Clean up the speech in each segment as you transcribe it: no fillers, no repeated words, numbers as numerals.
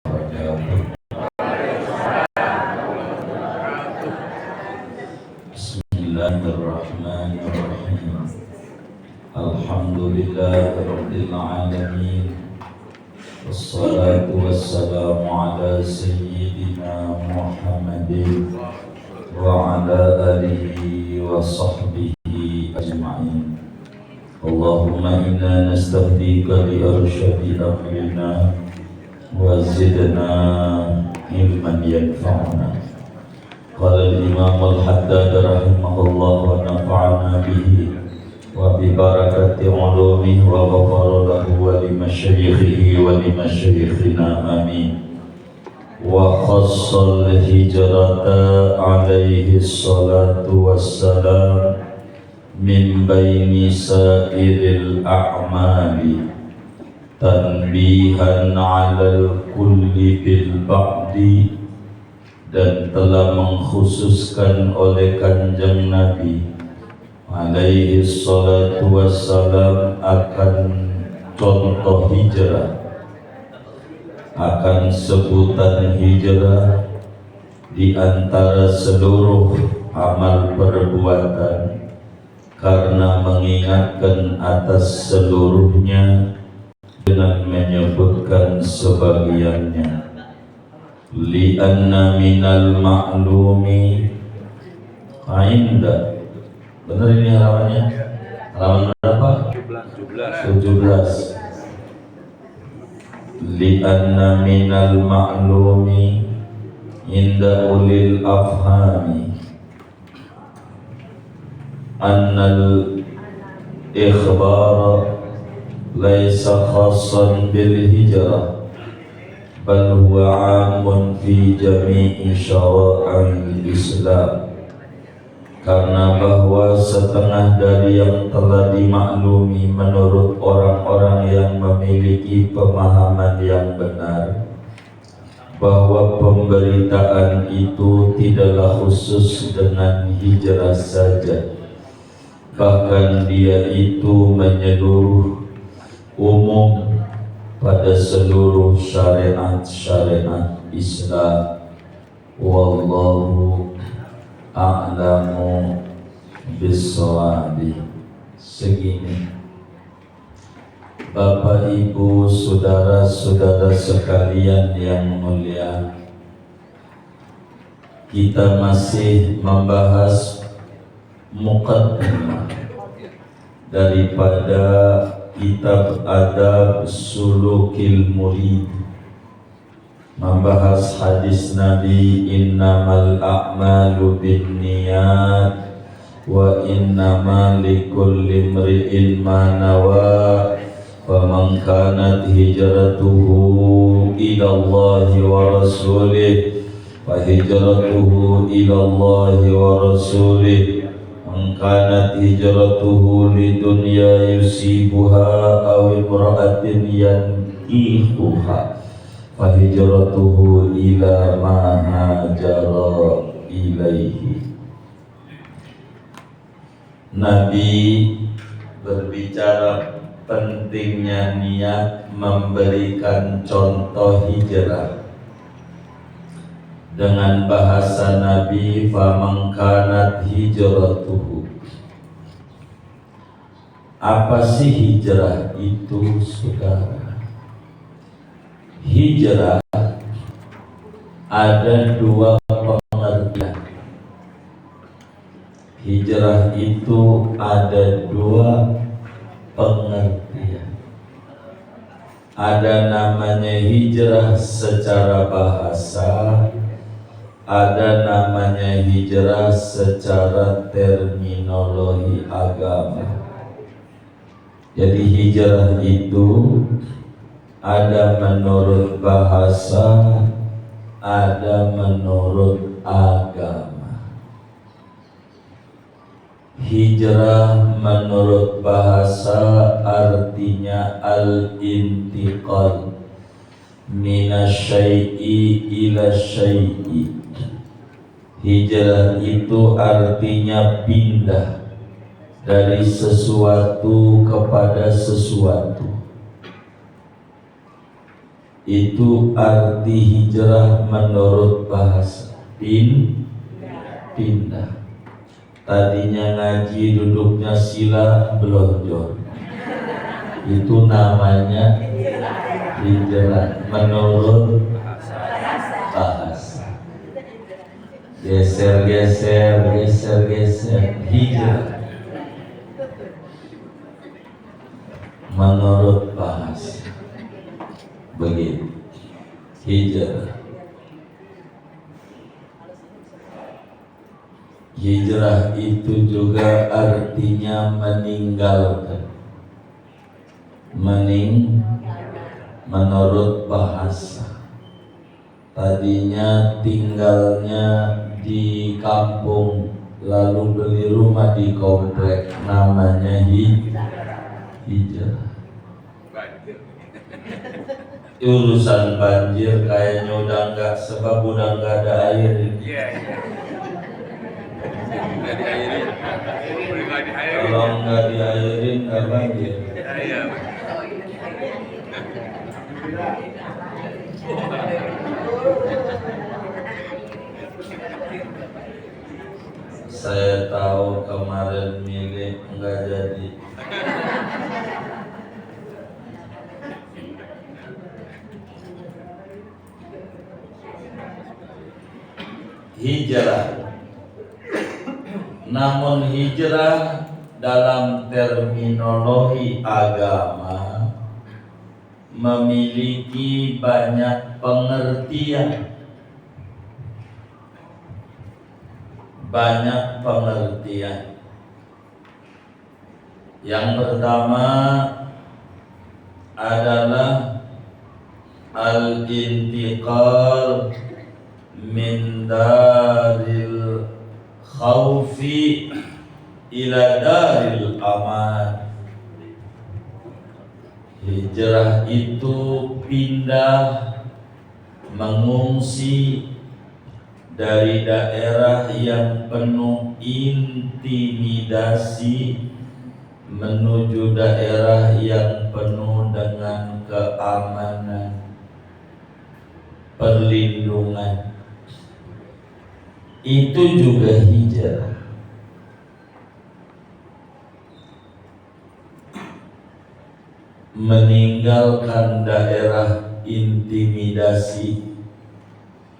Bismillahirrahmanirrahim. Alhamdulillahirabbil alamin. Wassalatu wassalamu ala sayyidina Muhammadin wa ala alihi wa sahbihi ajma'in. Allahumma inna nastahdika li arsyadi amrina wa zidna ilman yanfa'una. Qala al-imam al-haddad rahimahullah wa nafa'ana bihi wa bi barakati ulumihi wa ghafara lahu wa li masyayikhihi wa li masyayikhina amin. Wa khassal hijrata alaihi salatu wassalam min baini sairil a'mali tanbihan 'alal kulli bil ba'di, dan telah mengkhususkan oleh Kanjeng Nabi alaihi salatu wassalam akan contoh hijrah, akan sebutan hijrah di antara seluruh amal perbuatan, karena mengingatkan atas seluruhnya dengan menyebutkan sebagiannya. Li'anna minal ma'lumi ainda. Benar ini halamannya? Halaman berapa? 17. Li'anna minal ma'lumi inda ulil afhami annal ikhbara laysa khassan bil hijrah bal huwa 'amun fi jami'i syara'il Islam. Karena bahwa setengah dari yang telah dimaklumi menurut orang-orang yang memiliki pemahaman yang benar, bahwa pemberitaan itu tidaklah khusus dengan hijrah saja, bahkan dia itu menyeluruh, umum pada seluruh syariat-syariat Islam. Wallahu a'lamu bis-shawabi. Segini, Bapak Ibu, saudara-saudara sekalian yang mulia, kita masih membahas muqaddimah daripada kitab Adab Sulukil Murid, membahas hadis Nabi innamal a'malu binniyat wa innama likulli imri'in ma nawa faman kanat hijratuhu ila Allah wa rasulih fa hijratuhu ila Allah wa rasulih. Kanat hijratuhu lidunya yusibuha aw imra'atin yankihuha fa hijratuhu ila ma hajara ilaihi. Nabi berbicara pentingnya niat memberikan contoh hijrah dengan bahasa Nabi faman kanat hijratuhu. Apa sih hijrah itu, saudara? Hijrah ada dua pengertian. Hijrah itu ada dua pengertian. Ada namanya hijrah secara bahasa, ada namanya hijrah secara terminologi agama. Jadi hijrah itu ada menurut bahasa, ada menurut agama. Hijrah menurut bahasa artinya al-intiqal minasyai'i ila syai'i. Hijrah itu artinya pindah dari sesuatu kepada sesuatu. itu arti hijrah menurut bahasa pindah. Tadinya ngaji duduknya sila belonjor, itu namanya hijrah menurut bahasa. Geser hijrah menurut bahasa. Begitu hijrah. Hijrah itu juga artinya meninggalkan. Menurut bahasa. Tadinya tinggalnya di kampung, lalu beli rumah di komplek, namanya hijrah. Urusan banjir kayaknya udah enggak, sebab udah enggak ada air. Kalau enggak diairin enggak banjir. Saya tahu kemarin milik enggak jadi. Hijrah. Namun hijrah dalam terminologi agama memiliki banyak pengertian. Yang pertama adalah al-intiqal min daril khawfi ila daril aman. Hijrah itu pindah, mengungsi dari daerah yang penuh intimidasi menuju daerah yang penuh dengan keamanan, perlindungan. Itu juga hijrah. Meninggalkan daerah intimidasi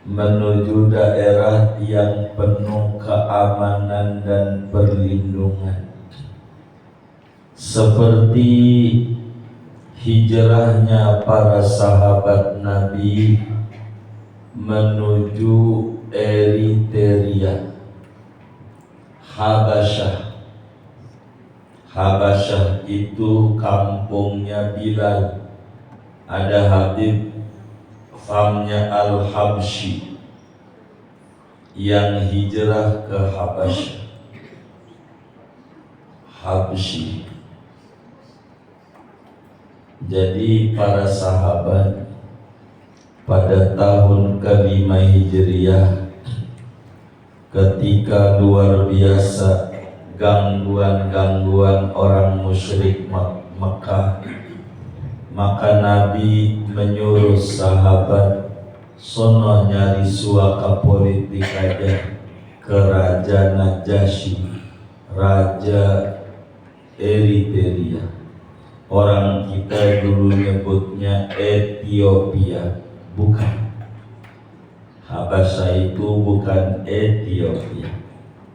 menuju daerah yang penuh keamanan dan perlindungan. Seperti hijrahnya para sahabat Nabi menuju Eritrea, Habasyah itu kampungnya Bilal. Ada Habib famnya Al-Habsyi yang hijrah ke Habsyi. Jadi para sahabat pada tahun ke-5 Hijriah, ketika luar biasa gangguan orang musyrik Mekah, maka Nabi menyuruh sahabat, sono nyari suaka politik aja ke Raja Najasyi, Raja Eritrea. Orang kita dulu nyebutnya Ethiopia, bukan. Habasyah itu bukan Ethiopia,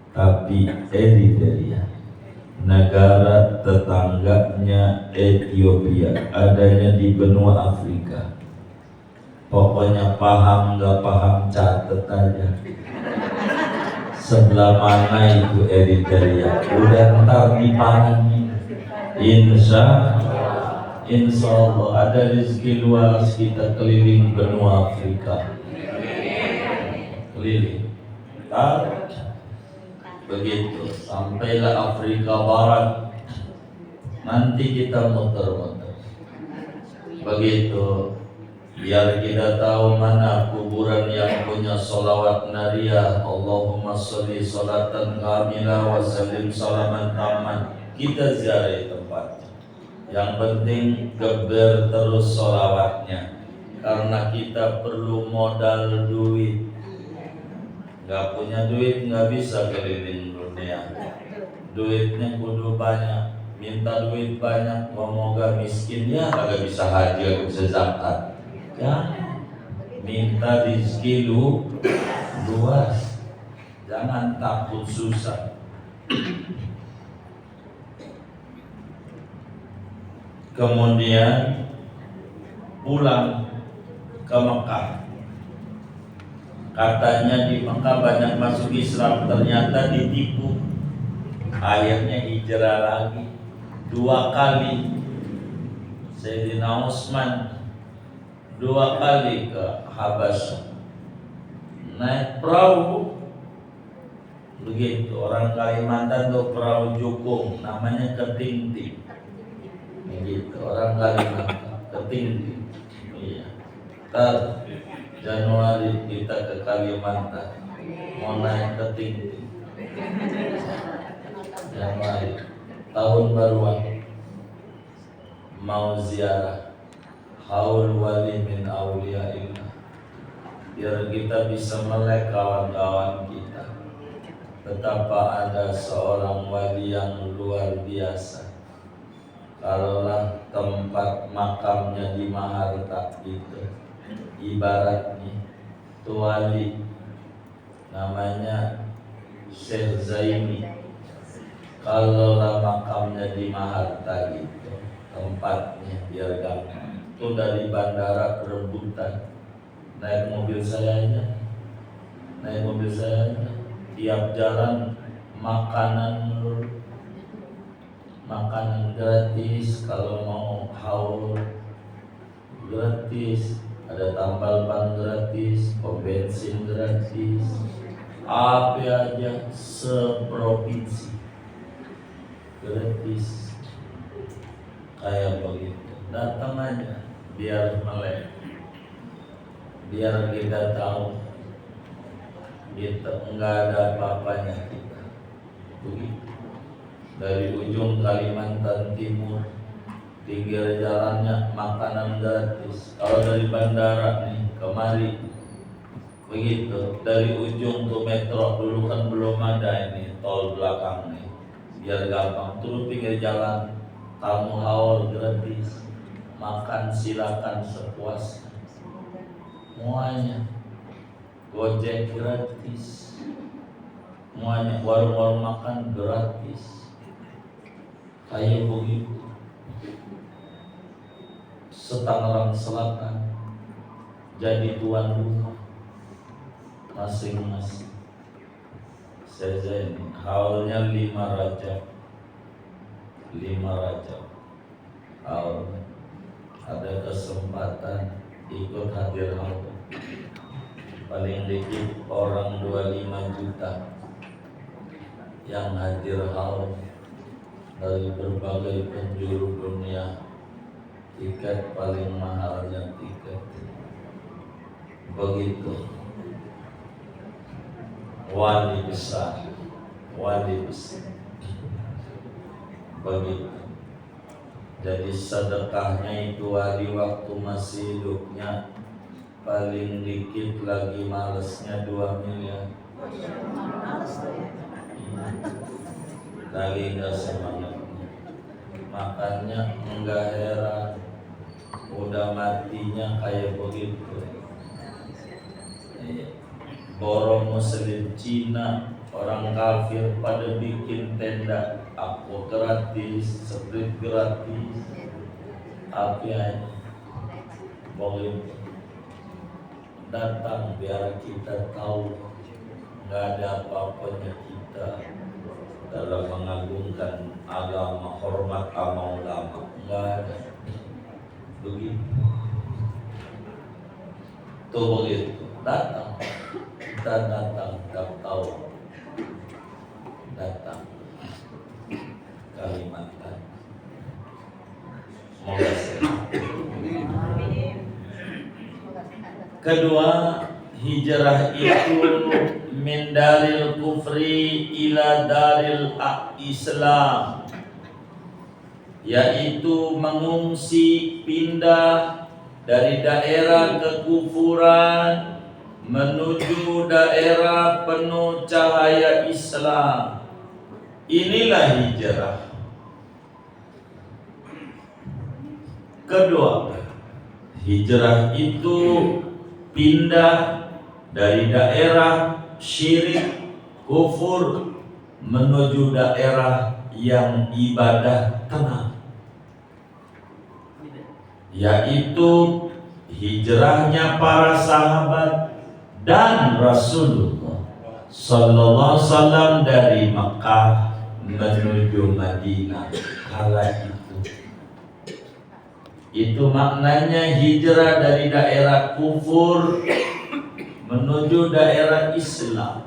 tapi Eritrea, negara tetangganya Ethiopia, adanya di benua Afrika. Pokoknya paham nggak paham catet aja. Sebelah mana itu Eritrea? Udah ntar dipahami. Insya Allah ada rezeki luas kita keliling benua Afrika. Keliling. Begitu sampailah Afrika Barat, nanti kita muter-muter. Begitu, biar kita tahu mana kuburan yang punya sholawat nariyah, Allahumma sholli sholatan kamilah wa sallim salaman taman. Kita ziarah tempat. Yang penting geber terus sholawatnya. karena kita perlu modal duit. Gak punya duit nggak bisa keliling dunia. Duitnya kudu banyak, minta duit banyak, moga miskin ya kagak bisa haji, kagak bisa zakat. Ya, minta rezeki luas, jangan takut susah. Kemudian pulang ke Mekah. Katanya di Mekah banyak masuk Islam, ternyata ditipu. Akhirnya hijrah lagi 2 kali. Sayyidina Utsman 2 kali ke Habasyah, naik perahu. Begitu orang Kalimantan tuh perahu jukung, namanya ketingting. Begitu orang Kalimantan ketingting. Iya. Ntar Januari kita ke Kalimantan mau naik ketingting. Januari tahun baruan mau ziarah haul wali min auliyaillah, biar kita bisa melek kawan-kawan kita betapa ada seorang wali yang luar biasa. Kalaulah tempat makamnya di Maharta itu ibaratnya tu wali namanya Syekh Zaini, kalaulah makamnya di Maharta gitu tempatnya biar gampang. Itu dari bandara rebutan naik mobil saya aja, tiap jalan makanan gratis, kalau mau haul gratis, ada tambal ban gratis, pom bensin gratis, apa aja seprovinsi gratis. Kayak begitu, datang aja biar melek, biar kita tahu kita enggak ada apa-apanya kita. Begitu. Dari ujung Kalimantan Timur, pinggir jalannya makanan gratis. Kalau dari bandara nih kemari begitu, dari ujung ke metro, dulu kan belum ada ini tol belakang nih, biar gampang turun pinggir jalan, tamu haul gratis, makan silakan sepuasnya, semuanya. Gojek gratis, semuanya. Warung-warung makan gratis. Kayak begitu. Setangerang Selatan jadi tuan rumah masing-masing. Saya ini haulnya 5 Rajab. Haul. Ada kesempatan ikut hadir haul. Paling dikit orang 25 juta yang hadir haul dari berbagai penjuru dunia. Tiket paling mahalnya tiket. Begitu. Wali besar. Begitu. Jadi sedekahnya itu wali waktu masih hidupnya paling dikit lagi malesnya 2 miliar. Lagi enggak semangat. Makanya enggak heran udah matinya kayak begitu. Borong muslim Cina, orang kafir pada bikin tenda, aku gratis, sprit gratis, apa aja. Begitu. Datang biar kita tahu nggak ada apa-apanya kita dalam mengagungkan agama, hormat sama ulama, nggak ada. Begitu. Tuh begitu. Datang, kita datang, tak tahu. Datang Kalimantan. Semoga sehat. Kedua, hijrah itu min daril kufri ila daril Islam, yaitu mengungsi pindah dari daerah kekufuran menuju daerah penuh cahaya Islam. Inilah hijrah. Kedua, hijrah itu pindah dari daerah syirik, kufur menuju daerah yang ibadah tenang, yaitu hijrahnya para sahabat dan Rasulullah Sallallahu Alaihi Wasallam dari Mekah menuju Madinah kala itu. Itu maknanya hijrah dari daerah kufur menuju daerah Islam.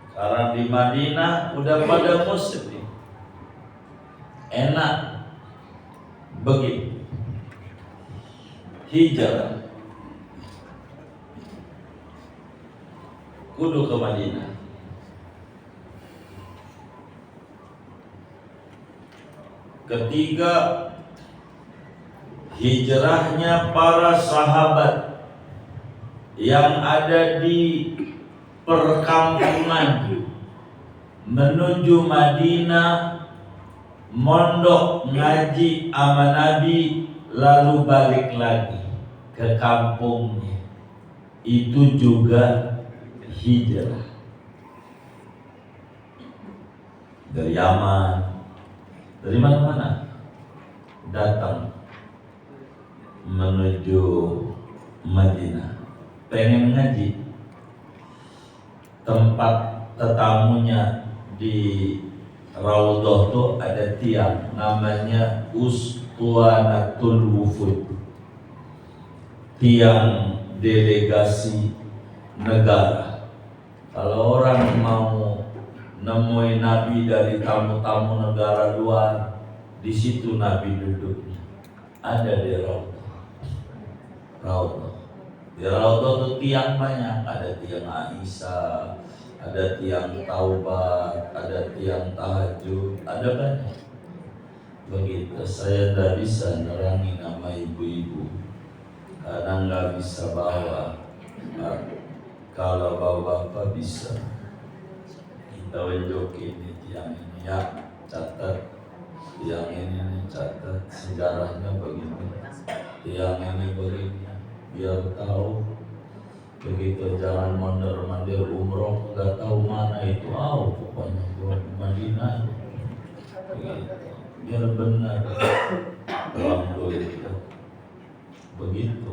Sekarang di Madinah udah pada muslim, enak begitu. Hijrah kudu ke Madinah. Ketiga, hijrahnya para sahabat yang ada di perkampungan menuju Madinah, mondok ngaji sama Nabi, lalu balik lagi ke kampungnya. Itu juga hijrah. Dari Yaman, dari mana-mana datang menuju Madinah, pengen ngaji. Tempat tetamunya di Raudhah tuh ada tiang namanya Ustuanatul Wufud, tiang delegasi negara. Kalau orang mau nemuin Nabi dari tamu-tamu negara luar, di situ Nabi duduknya. Ada di Raudhah. Di Raudhah itu tiang banyak, ada tiang Aisyah, ada tiang Taubat, ada tiang Tahajud, ada banyak. Begitu, saya tidak bisa nerangin nama ibu-ibu karena nggak bisa bawa. Kalau bawa bapak bisa. Kita unjukin di tiang ini ya, catat. Tiang ini catat sejarahnya begini. Tiang ini begini, biar tahu. Begitu jalan mondar-mandir umroh, nggak tahu mana itu, pokoknya buat Madinah. Begitu, biar benar. Alhamdulillah. Begitu,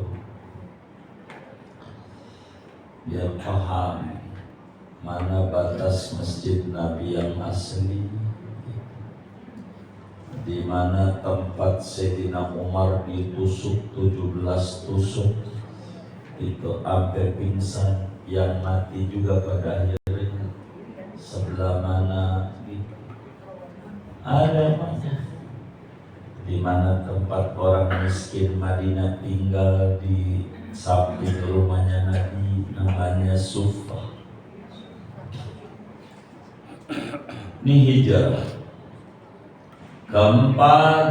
biar paham mana batas masjid Nabi yang asli, di mana tempat Sayyidina Umar ditusuk 17 tusuk, itu sampai pingsan, yang mati juga pada akhirnya sebelah mana gitu. Ada banyak. Di mana tempat orang miskin Madinah tinggal di samping rumahnya Nabi, namanya Sufa. Ini hijrah. Keempat,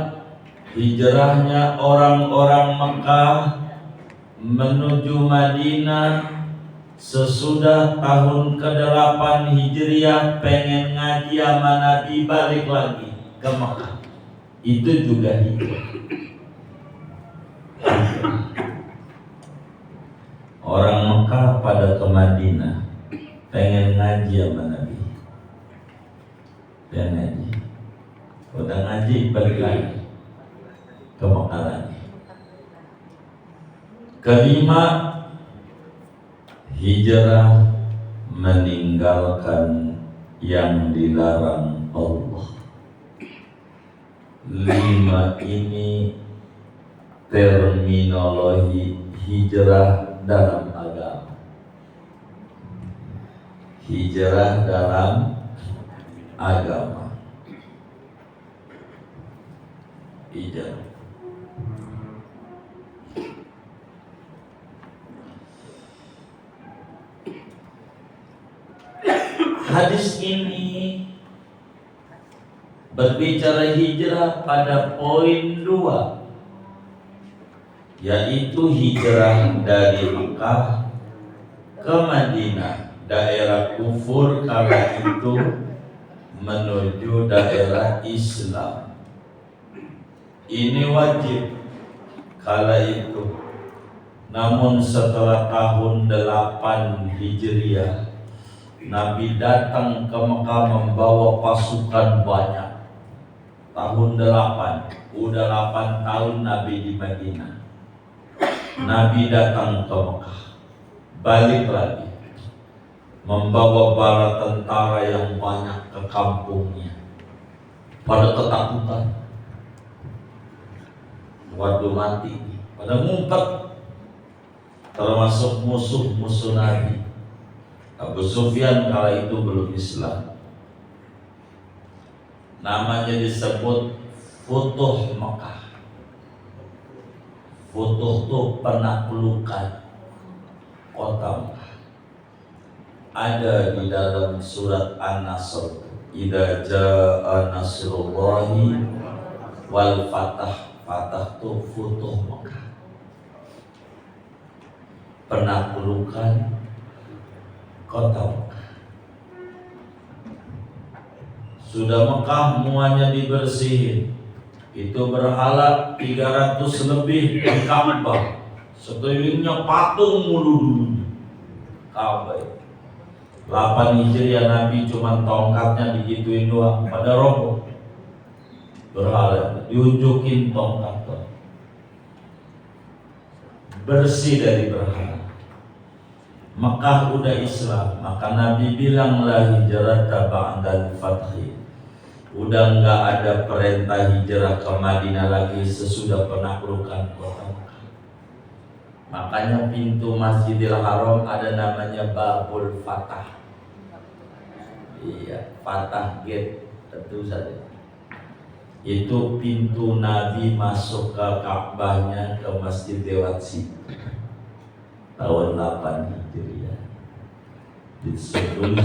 hijrahnya orang-orang Mekah menuju Madinah sesudah tahun ke-8 Hijriah, pengen ngaji sama Nabi, balik lagi ke Mekah. Itu juga hijrah. Orang Mekah pada ke Madinah, pengen ngaji sama Nabi, pengen ngaji. Udah ngaji, balik lagi ke Mekah lagi. Kelima, hijrah meninggalkan yang dilarang Allah. 5 ini terminologi hijrah dalam agama. Hijrah dalam agama. Hijrah. Hadis ini berbicara hijrah pada poin 2. yaitu hijrah dari Mekah ke Madinah, daerah kufur kala itu menuju daerah Islam. Ini wajib kala itu. Namun setelah tahun 8 Hijriah, Nabi datang ke Mekah membawa pasukan banyak. Tahun 8, udah 8 tahun Nabi di Madinah. Nabi datang ke Mekah, balik lagi, membawa bala tentara yang banyak ke kampungnya. Pada ketakutan, waduh mati, pada ngumpet, termasuk musuh-musuh Nabi. Abu Sufyan kala itu belum Islam. Namanya disebut Futuh Mekah. Futuh itu penaklukan kota Mekah. Ada di dalam surat An-Nasr, idza jaa nasrullahi wal fatah. Fatah itu Futuh Mekah, penaklukan kota Mekah. Sudah Mekah semuanya dibersihin. Itu berhala 300 lebih di Ka'bah. Sekelilingnya patung mulu dulunya Ka'bah. 8 Hijriah Nabi cuma tongkatnya digituin doang, pada roboh. Berhala diunjukin tongkat, bersih dari berhala. Mekah udah Islam, maka Nabi bilang la hijrata ba'dal fathi. Udah enggak ada perintah hijrah ke Madinah lagi sesudah penaklukan kota Mekah. Makanya pintu Masjidil Haram ada namanya Babul Fatah. Iya, Fatah Gate, tentu saja. Itu pintu Nabi masuk ke Ka'bahnya, ke Masjid Dewatsi tahun 8 Hijriah. Disebut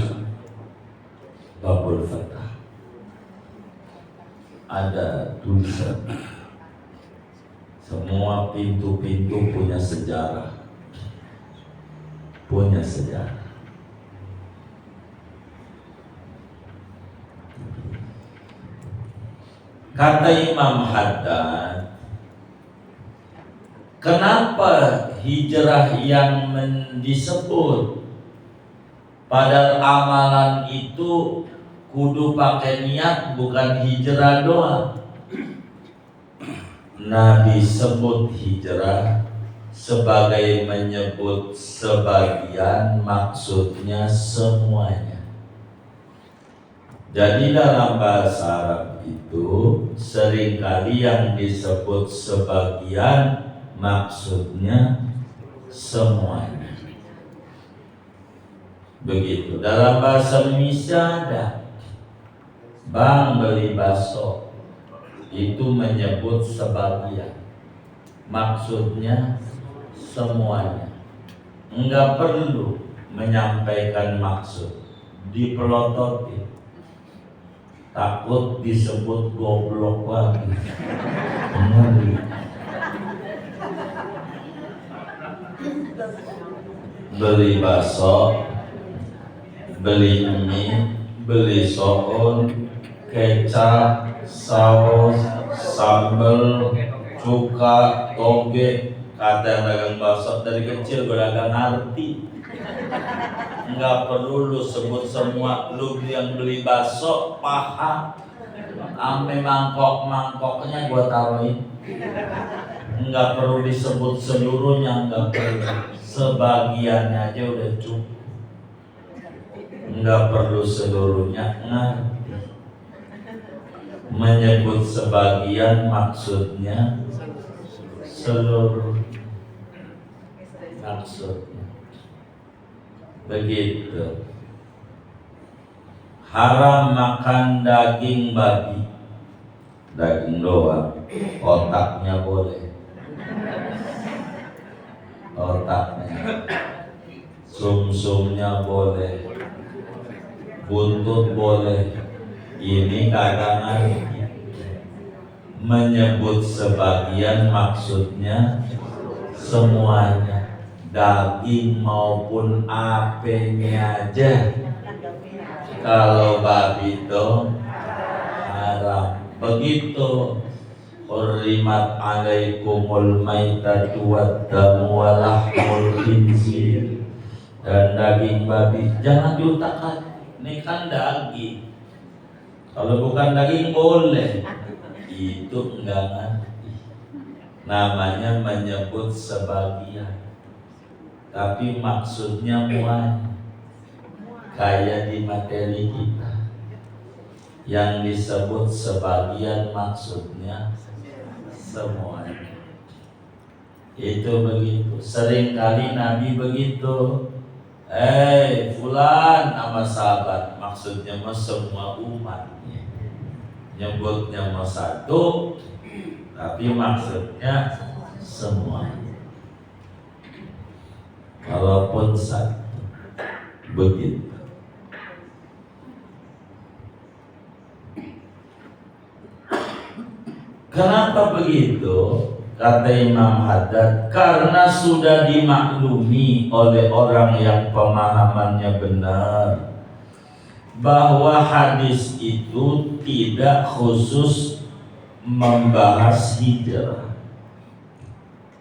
Babul Fatah. Ada tulisan. Semua pintu-pintu punya sejarah. Punya sejarah. Kata Imam Haddad, kenapa hijrah yang disebut? Padahal amalan itu kudu pakai niat, bukan hijrah doang. Nabi sebut hijrah sebagai menyebut sebagian, maksudnya semuanya. Jadi dalam bahasa Arab itu seringkali yang disebut sebagian maksudnya semuanya. Begitu. Dalam bahasa Indonesia ada, Bang beli bakso, itu menyebut sebagian, maksudnya semuanya. Enggak perlu menyampaikan maksud, dipelototin. Takut disebut goblok lagi. Beli bakso, beli mie, beli soun, kecap, saus, sambal, cuka, toge. Kata yang dagang bakso dari kecil gue udah ngerti. Enggak perlu lu sebut semua. Lu yang beli bakso paham, ame mangkok-mangkoknya gua taruhin. Enggak perlu disebut seluruhnya, enggak perlu. Sebagiannya aja udah cukup. Enggak perlu seluruhnya, ngerti. Menyebut sebagian maksudnya seluruh maksudnya. Begitu. Haram makan daging babi, daging doang, otaknya boleh. Otaknya, sumsumnya boleh, buntut boleh. Ini kadang menyebut sebagian maksudnya semuanya, daging maupun apenya aja. Kalau babi itu haram. Begitu hurrimat alaikumul maitatu waddamu wa lahmul khinzir, dan daging babi jangan diutak-atik. Ini kan daging. Kalau bukan daging boleh. Itu enggak ngerti. Namanya menyebut sebagian, tapi maksudnya muanya. Kayak di materi kita yang disebut sebagian maksudnya semuanya. Itu begitu. Seringkali Nabi begitu. Fulan sama sahabat, maksudnya mah semua umatnya. Nyebutnya mah satu, tapi maksudnya semua. Walaupun satu, begitu. Kenapa begitu? Kata Imam Haddad, karena sudah dimaklumi oleh orang yang pemahamannya benar bahwa hadis itu tidak khusus membahas hijrah,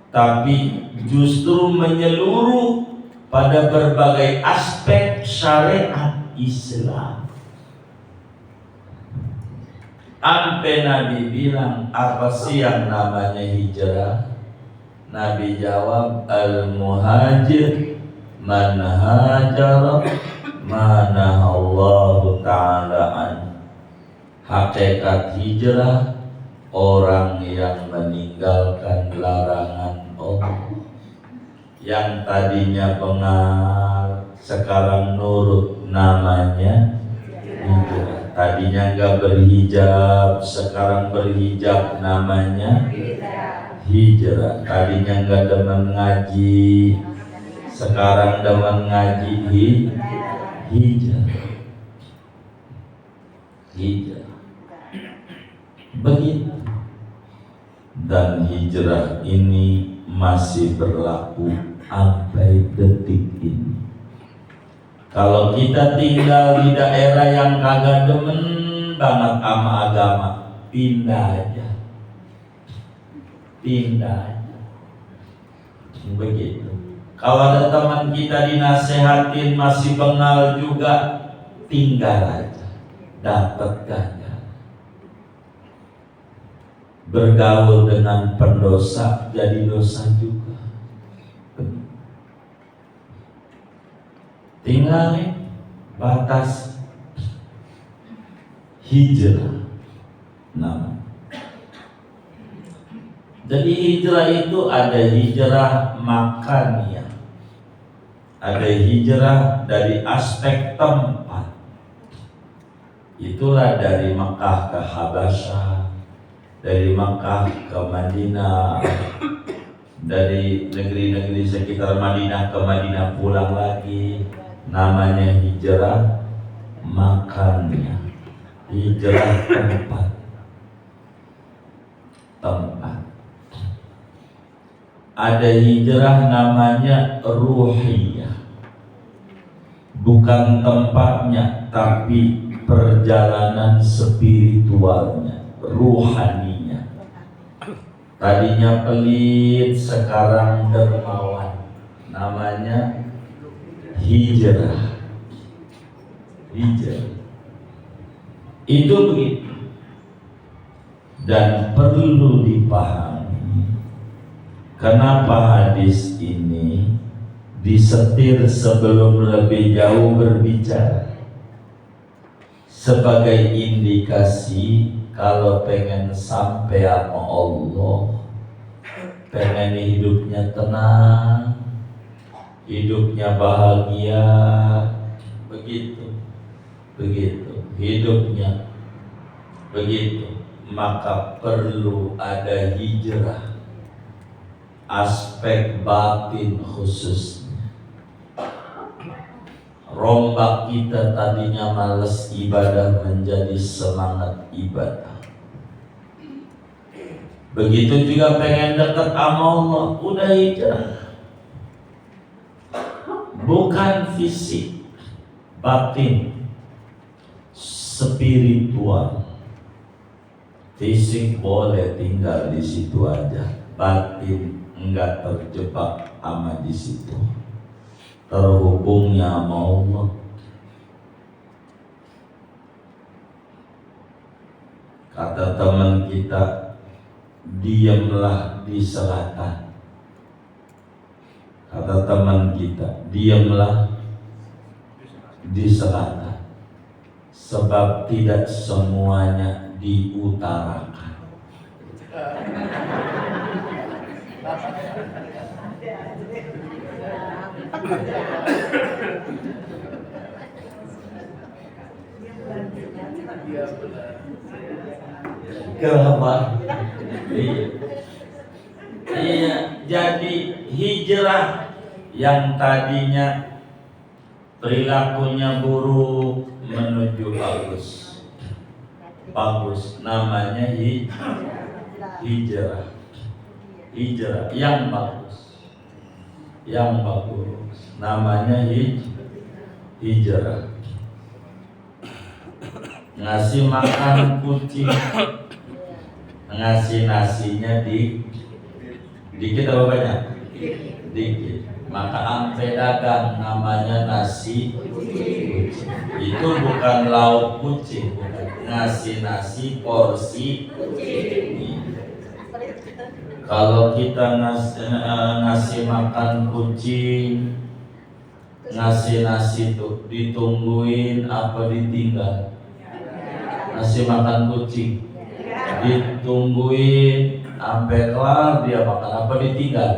tapi justru menyeluruh pada berbagai aspek syariat Islam. Sampai Nabi bilang, apa sih yang namanya hijrah? Nabi jawab, al-muhajir man hajara mana Allah Ta'ala an. Hakikat hijrah orang yang meninggalkan larangan Allah, yang tadinya bengal sekarang nurut, namanya hijrah. Tadinya enggak berhijab, sekarang berhijab, namanya hijrah. Tadinya enggak demen ngaji, sekarang demen ngaji, hijrah. Hijrah. Begitu. Dan hijrah ini masih berlaku sampai detik ini. Kalau kita tinggal di daerah yang kagak demen banget sama agama, pindah aja. Pindah aja. Begitu. Kalau ada teman kita dinasehatin masih bengal juga, tinggal aja. Dapat ganjaran. Bergaul dengan pendosa jadi dosa juga. Tinggal batas hijrah. Nah, jadi hijrah itu ada hijrah makaniyah, ada hijrah dari aspek tempat. Itulah dari Mekah ke Habasyah, dari Mekah ke Madinah, dari negeri-negeri sekitar Madinah ke Madinah pulang lagi. Namanya hijrah makannya, hijrah tempat. Ada hijrah namanya ruhiyah, bukan tempatnya tapi perjalanan spiritualnya, ruhaninya. Tadinya pelit, sekarang dermawan, namanya hijrah. Hijrah itu begitu. Dan perlu dipahami kenapa hadis ini disetir sebelum lebih jauh berbicara, sebagai indikasi kalau pengen sampai sama Allah, pengen hidupnya tenang, hidupnya bahagia, begitu hidupnya begitu, maka perlu ada hijrah aspek batin khususnya. Rombak kita tadinya malas ibadah menjadi semangat ibadah. Begitu juga pengen dekat sama Allah, udah hijrah. Bukan fisik, batin, spiritual. Fisik boleh tinggal di situ aja, batin enggak terjebak sama di situ. Terhubungnya sama Allah. Kata teman kita, diamlah di selatan. Kata teman kita, diamlah di selatan. Sebab tidak semuanya diutarakan. Kenapa? Iya, jadi hijrah yang tadinya perilakunya buruk menuju bagus, namanya hijrah. Hijrah yang bagus, namanya hijrah. Ngasih makan kucing, ngasih nasinya dikit apa banyak? Dikit. Maka ampe dagang namanya nasi kucing. Itu bukan lauk kucing, bukan. Ngasih nasi porsi kucing. Kalau kita ngasih makan kucing, ngasih nasi tuh ditungguin apa ditinggal? Ngasih makan kucing ditungguin sampai kelar dia makan apa ditinggal?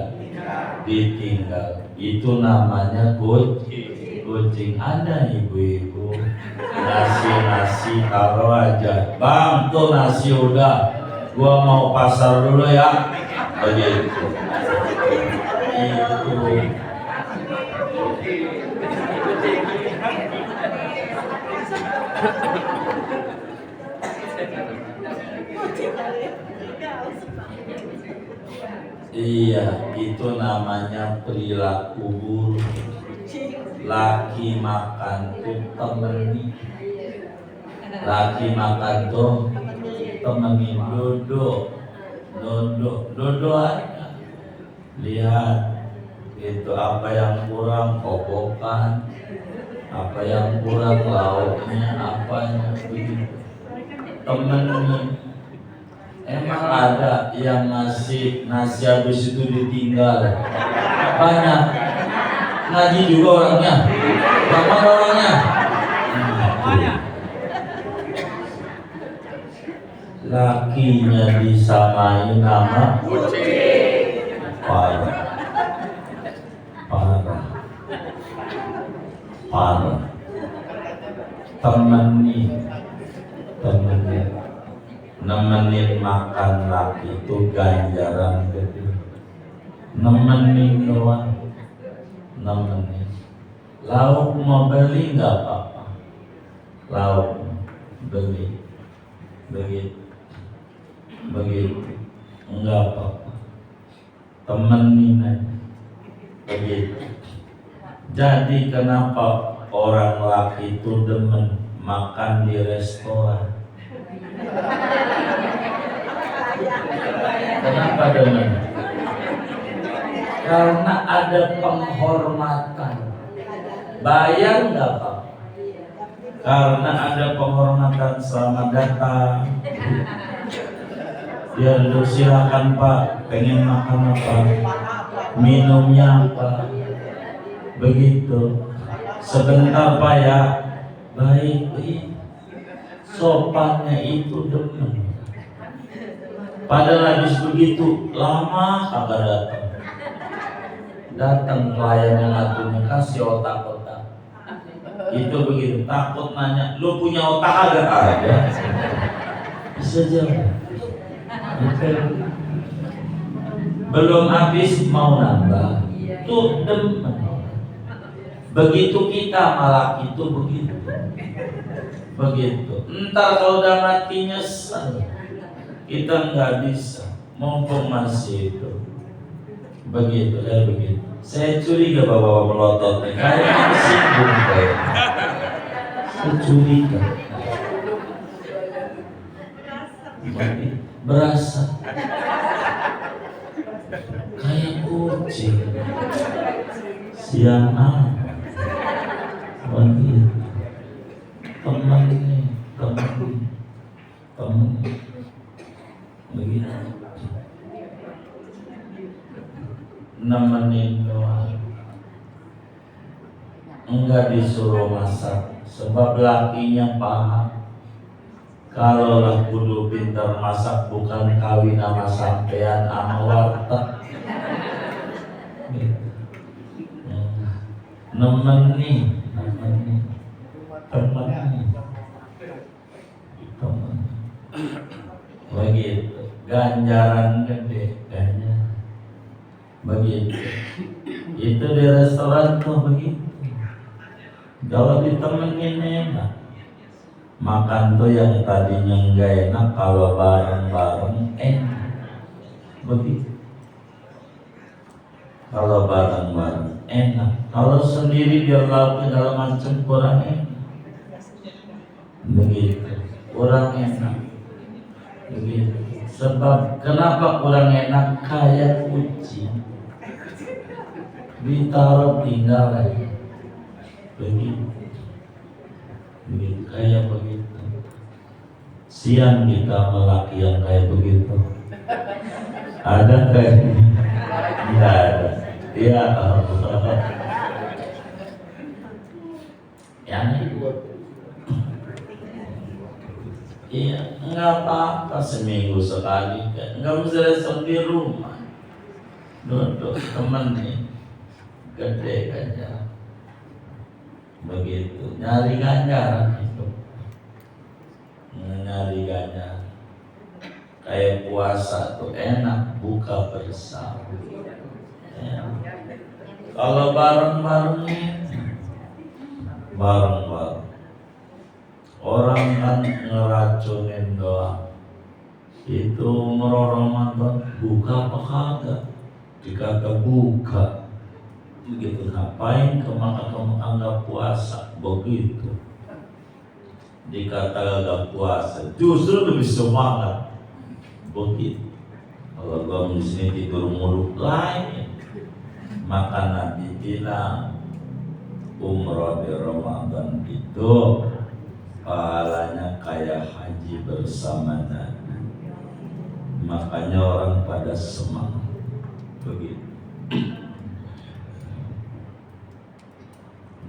Ditinggal. Itu namanya kucing. Ada ibu-ibu ngasih nasi taruh aja, bang tuh nasi udah, gua mau pasar dulu ya, begitu. Itu iya, itu namanya perilaku buruk. Laki makan tuh temeni. Laki makan tuh temeni. Duduk aja. Lihat itu apa yang kurang, kokokan. Apa yang kurang, lauknya, apanya, begitu. Temeni. Emang ada yang ngasih nasi habis itu ditinggal? Banyak. Ngaji juga orangnya. Bagaimana orangnya? Lakinya disamain nama kucing. Parah. Nemenin makan laki itu ganjaran gede. Nemenin doang. Nemenin. Lauk mau beli nggak apa-apa. Lauk beli. Begitu. Nggak apa-apa. Temenin aja. Begitu. Jadi kenapa orang laki itu demen makan di restoran? Kenapa demen? Karena ada penghormatan. Bayar nggak apa? Karena ada penghormatan, selamat datang. Ya silakan Pak, pengen makan apa? Minumnya apa? Begitu. Sebentar Pak ya. Baik. Sopannya itu demen. Padahal habis begitu lama kagak datang pelayan yang atunya kasih otak-otak. Itu begitu, takut nanya, lu punya otak agak ada? Bisa jawab. Belum habis mau nambah. Tuh demen. Begitu kita malah itu begitu. Entar kalau udah mati nyesel, kita nggak bisa. mumpung masih itu. Begitu. Saya curiga bapak melotot, kayaknya tersinggung kayak. Saya curiga. Berasa kayak kucing siang begitu. Teman begitu. Nemenin doang, enggak disuruh masak, sebab lakinya paham. Kalau lah kudu pintar masak, bukan kawin sama sampean sama warteg. Nemenin. Begitu, ganjaran gede, ganjaran. Begitu. Itu di restoran tuh begitu. Kalau ditemenin enak. Makan tuh yang tadinya enggak enak, kalau bareng-bareng enak. Begitu. Kalau bareng-bareng enak. Kalau sendiri biar lauknya dalam macam kurang enak. Begitu. Kurang enak. Begitu. Sebab kenapa kurang enak? Kayak kucing ditaruh tinggal aja. Begitu. Kayak begitu. Siang kita melaki yang kayak begitu. Ada kayak tidak ada. Ya Allah. Yang itu. Iya, enggak apa-apa seminggu sekali. Enggak mesti resep di rumah. Duduk temen nih, gede ganjaran. Begitu, nyari ganjaran itu. Nyari ganjaran. Kayak puasa tuh enak, buka bersama. Ya. Kalau bareng-bareng, orang kan ngeracunin doang. Itu Ramadan buka apa kagak? Dikata buka. Begitu, ngapain kamu anggap puasa? Begitu. Dikata agak puasa, justru lebih semangat. Begitu. Kalau kamu di sini tidur mulu lain, maka Nabi bilang umroh di Ramadan itu pahalanya kayak haji bersama Nabi. Makanya orang pada semangat. Begitu.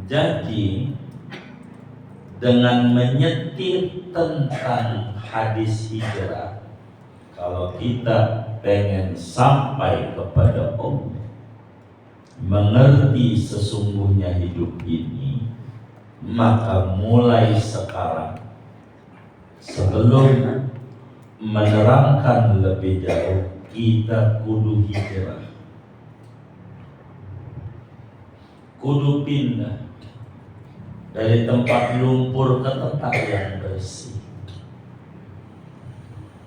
Jadi dengan menyetir tentang hadis hijrah, kalau kita pengen sampai kepada Allah, mengerti sesungguhnya hidup ini, maka mulai sekarang, sebelum menerangkan lebih jauh, kita kudu hijrah, kudu pindah dari tempat lumpur ke tempat yang bersih,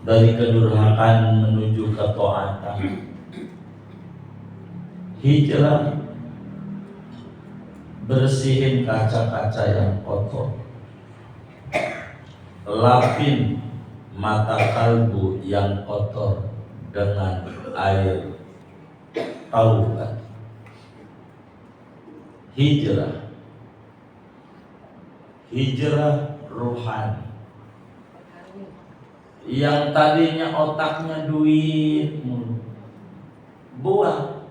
dari kedurhakaan menuju ketaatan. Hijrah, bersihin kaca-kaca yang kotor, lapin mata kalbu yang kotor dengan air taubat. Hijrah rohani. Yang tadinya otaknya duit mulu, buang,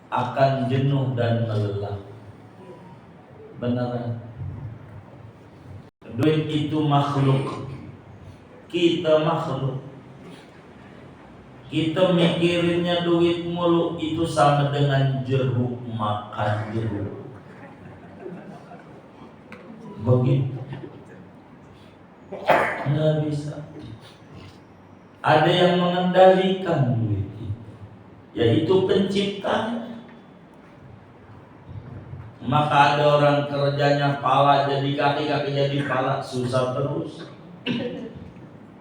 akan jenuh dan lelah. Beneran. Duit itu makhluk, kita makhluk. Kita mikirinnya duit mulu, itu sama dengan jeruk, makan jeruk. Begitu. Nggak bisa. Ada yang mengendalikan duit itu, yaitu penciptanya. Maka ada orang kerjanya pala jadi kaki, kaki jadi pala, susah terus.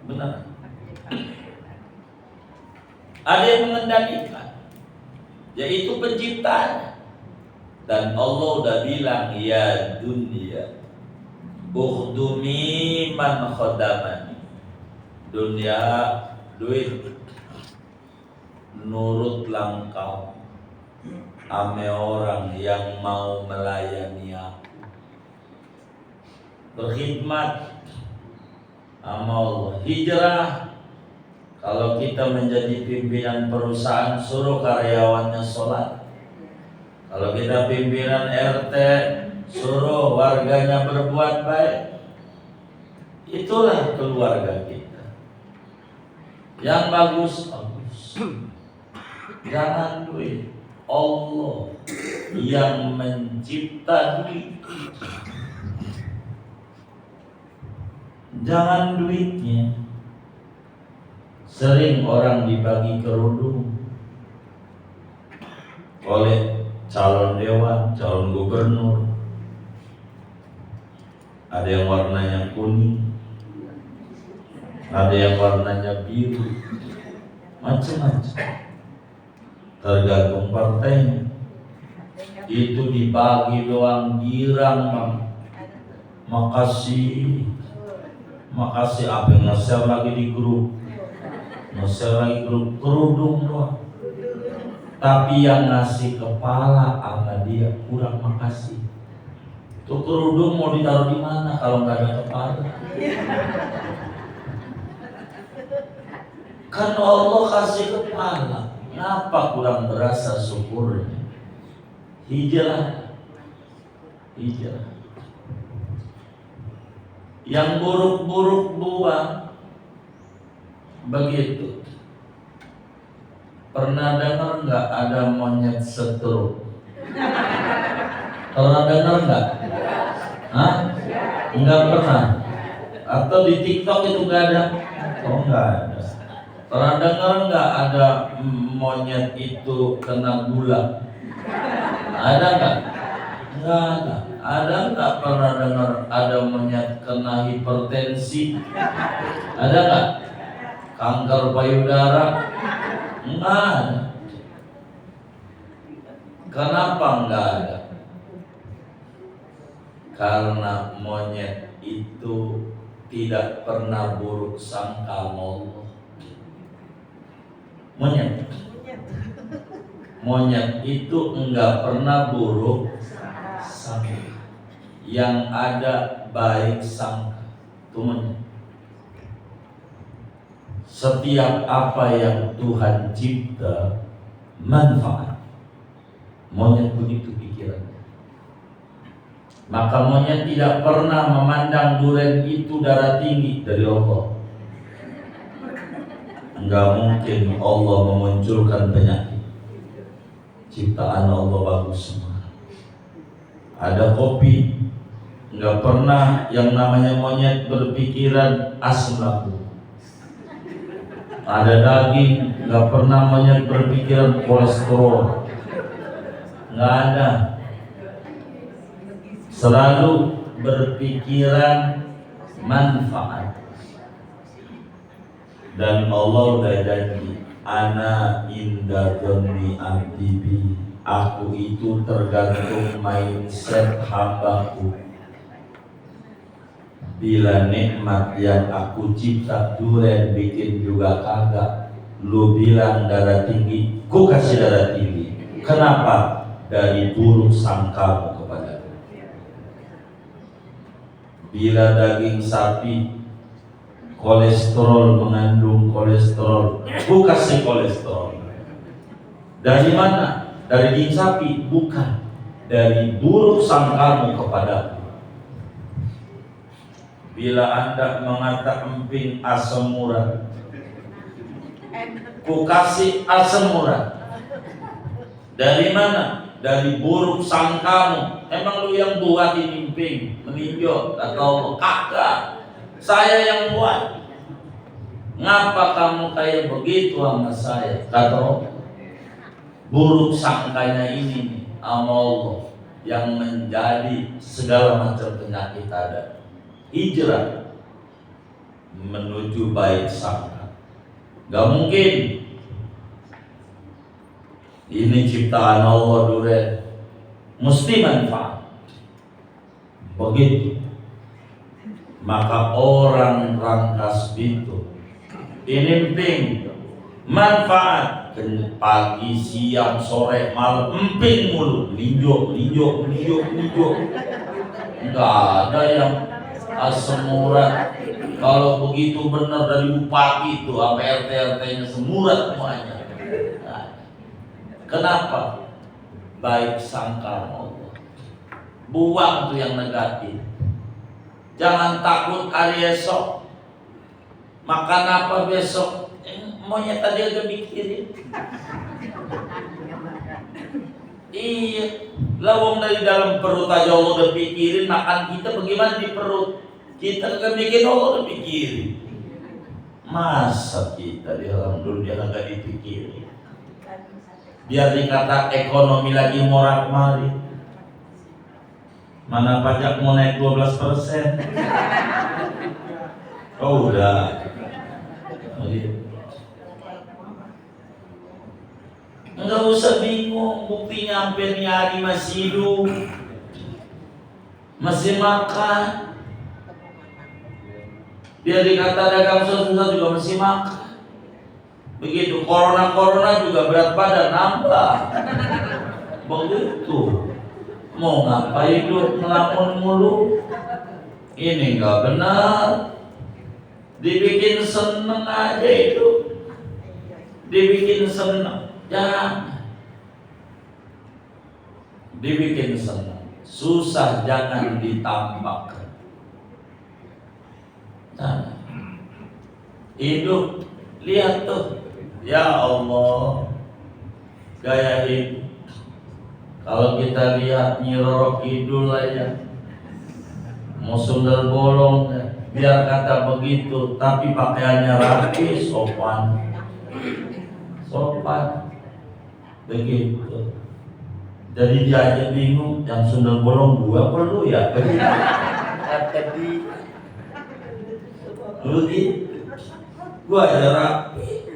Benar. Ada yang mengendalikan, yaitu penciptanya. Dan Allah udah bilang, ya dunia ukhdumi man khodamani. Dunia, duit, nurutlah engkau ame orang yang mau melayani aku, berkhidmat sama Allah. Hijrah. Kalau kita menjadi pimpinan perusahaan, suruh karyawannya sholat. Kalau kita pimpinan RT, suruh warganya berbuat baik. Itulah keluarga kita. Yang bagus. Jangan duit. Allah yang mencipta duit. Jangan duitnya. Sering orang dibagi kerudung oleh calon dewan, calon gubernur. Ada yang warnanya kuning, ada yang warnanya biru, macam-macam. Tergantung partainya. Itu dibagi doang girang, Bang. Makasih apa yang nge-share lagi di grup, kerudung doang. Tapi yang ngasih kepala sama dia kurang makasih. Tuh kerudung mau ditaruh di mana kalau nggak ada kepala? Kan Allah kasih kepala, ngapa kurang berasa syukurnya? Hijrah. Yang buruk-buruk buang. Begitu. Pernah dengar nggak ada monyet stroke? Pernah dengar nggak? Hah? Nggak pernah. Atau di TikTok itu nggak ada? Oh, nggak ada. Pernah dengar nggak ada monyet itu kena gula? Ada nggak? Nggak ada. Ada nggak pernah dengar ada monyet kena hipertensi? Ada nggak? Kanker payudara? Nggak ada. Kenapa nggak ada? Karena monyet itu tidak pernah buruk sangka Allah. Monyet itu enggak pernah buruk sangka. Yang ada baik sangka. Itu monyet. Setiap apa yang Tuhan cipta manfaat. Monyet begitu pikirannya. Maka monyet tidak pernah memandang durian itu darah tinggi dari Allah. Enggak mungkin Allah memunculkan penyakit. Ciptaan Allah bagus semua. Ada kopi, enggak pernah yang namanya monyet berpikiran asam lambung. Ada daging, enggak pernah monyet berpikiran kolesterol. Enggak ada. Selalu berpikiran manfaat. Dan Allah udah janji, ana inda dzanni abdi bi. Aku itu tergantung mindset hambaku. Bila nikmat yang aku cipta duren bikin juga kagak, lu bilang darah tinggi, ku kasih darah tinggi. Kenapa? Dari buruk sangkamu kepada. Bila daging sapi kolesterol, mengandung kolesterol, ku kasih kolesterol. Dari mana? Dari daging sapi? Bukan. Dari buruk sangkamu kepadaku. Bila Anda mengatakan emping asam murah, ku kasih asam murah. Dari mana? Dari buruk sangkamu. Emang lu yang buat ini emping, meninjau atau kagak? Saya yang buat. Ngapa kamu kayak begitu sama saya? Kata buruk sangkanya ini nih, sama Allah yang menjadi segala macam penyakit ada. Hijrah menuju baik sangka. Gak mungkin Ini ciptaan Allah duren, mesti manfaat. Begitu. Maka orang rangkas itu ini ping manfaat pagi, siang, sore, malam emping mulu, lijo. Enggak ada yang asam urat. Kalau begitu benar dari bupati itu sampai RT-nya semurat semuanya. Nah, kenapa? Baik sangka Allah. Buang tuh yang negatif. Jangan takut hari esok. Makan apa besok? Maunya tadi udah mikirin. Iya, lawang dari dalam perut aja Allah udah pikirin. Makan kita bagaimana di perut? Kita gak bikin Allah udah pikirin. Masa kita di dalam dunia gak dipikirin? Biar dikata ekonomi lagi morak-marik. Mana pajak mau naik 12%? Oh udah. Enggak usah bingung, buktinya hampir hari masih hidup, masih makan. Dia dikata dagang susah juga masih makan. Begitu corona juga berat badan nambah. Begitu. Mau ngapain hidup ngelamun mulu? Ini enggak benar. Dibikin seneng aja itu. Dibikin seneng. Jangan dibikin senang, susah jangan ditampakkan. Jangan. Hidup, lihat tuh, ya Allah, gaya hidup. Kalau kita lihat Nyi Roro Kidul aja, mau sundel bolong, biar kata begitu, tapi pakaiannya rapi, sopan. Begitu. Jadi dia aja bingung, yang sundel bolong gua perlu ya? Kata dia, begitu. Gua aja rapi,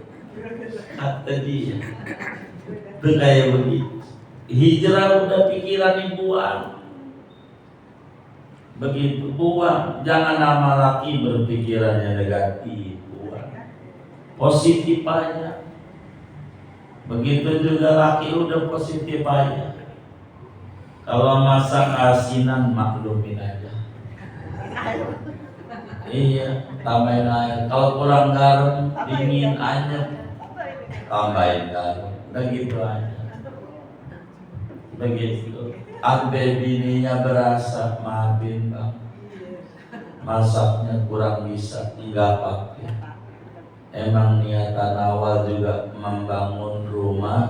kata dia. Kayak begitu. Hijrah udah pikiran dibuang. Begitu, buang. Jangan nama laki berpikirannya negatif, buang. Positif aja. Begitu juga laki udah positif aja. Kalau masak asinan maklumin aja. Iya, tambahin air. Kalau kurang garam, dingin aja, tambahin garam. Begitu aja. Begitu. Sampai bininya berasa, maafin bang, masaknya kurang bisa, enggak apa-apa. Emang niatan awal juga membangun rumah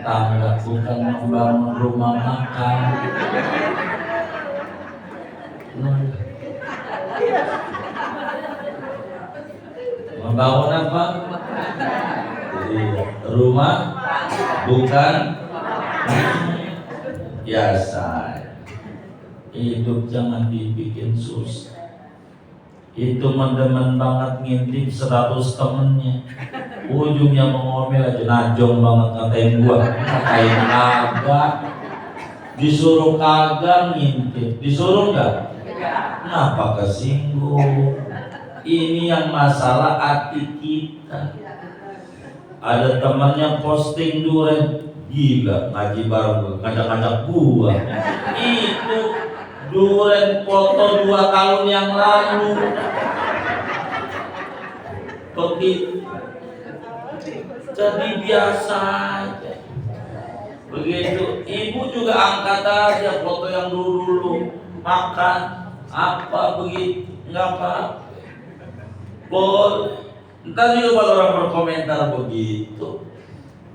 tangga, bukan membangun rumah makan. Membangun apa? Jadi, rumah bukan biasa. Hidup jangan dibikin susah. Itu mendemen banget ngintip 100 temennya, ujungnya mengomel aja, najong banget ngatain gua, ngatain kagak, disuruh kagak ngintip, disuruh enggak? Kenapa kesinggung? Ini yang masalah hati kita. Ada temannya posting duren, gila ngaji bareng gua, ngajak-ngajak gua. Itu duren foto 2 tahun yang lalu. Begitu. Jadi biasa aja. Begitu. Ibu juga angkat aja foto yang dulu makan apa begitu, nggak apa. Boleh. Entar juga kalau orang berkomentar begitu,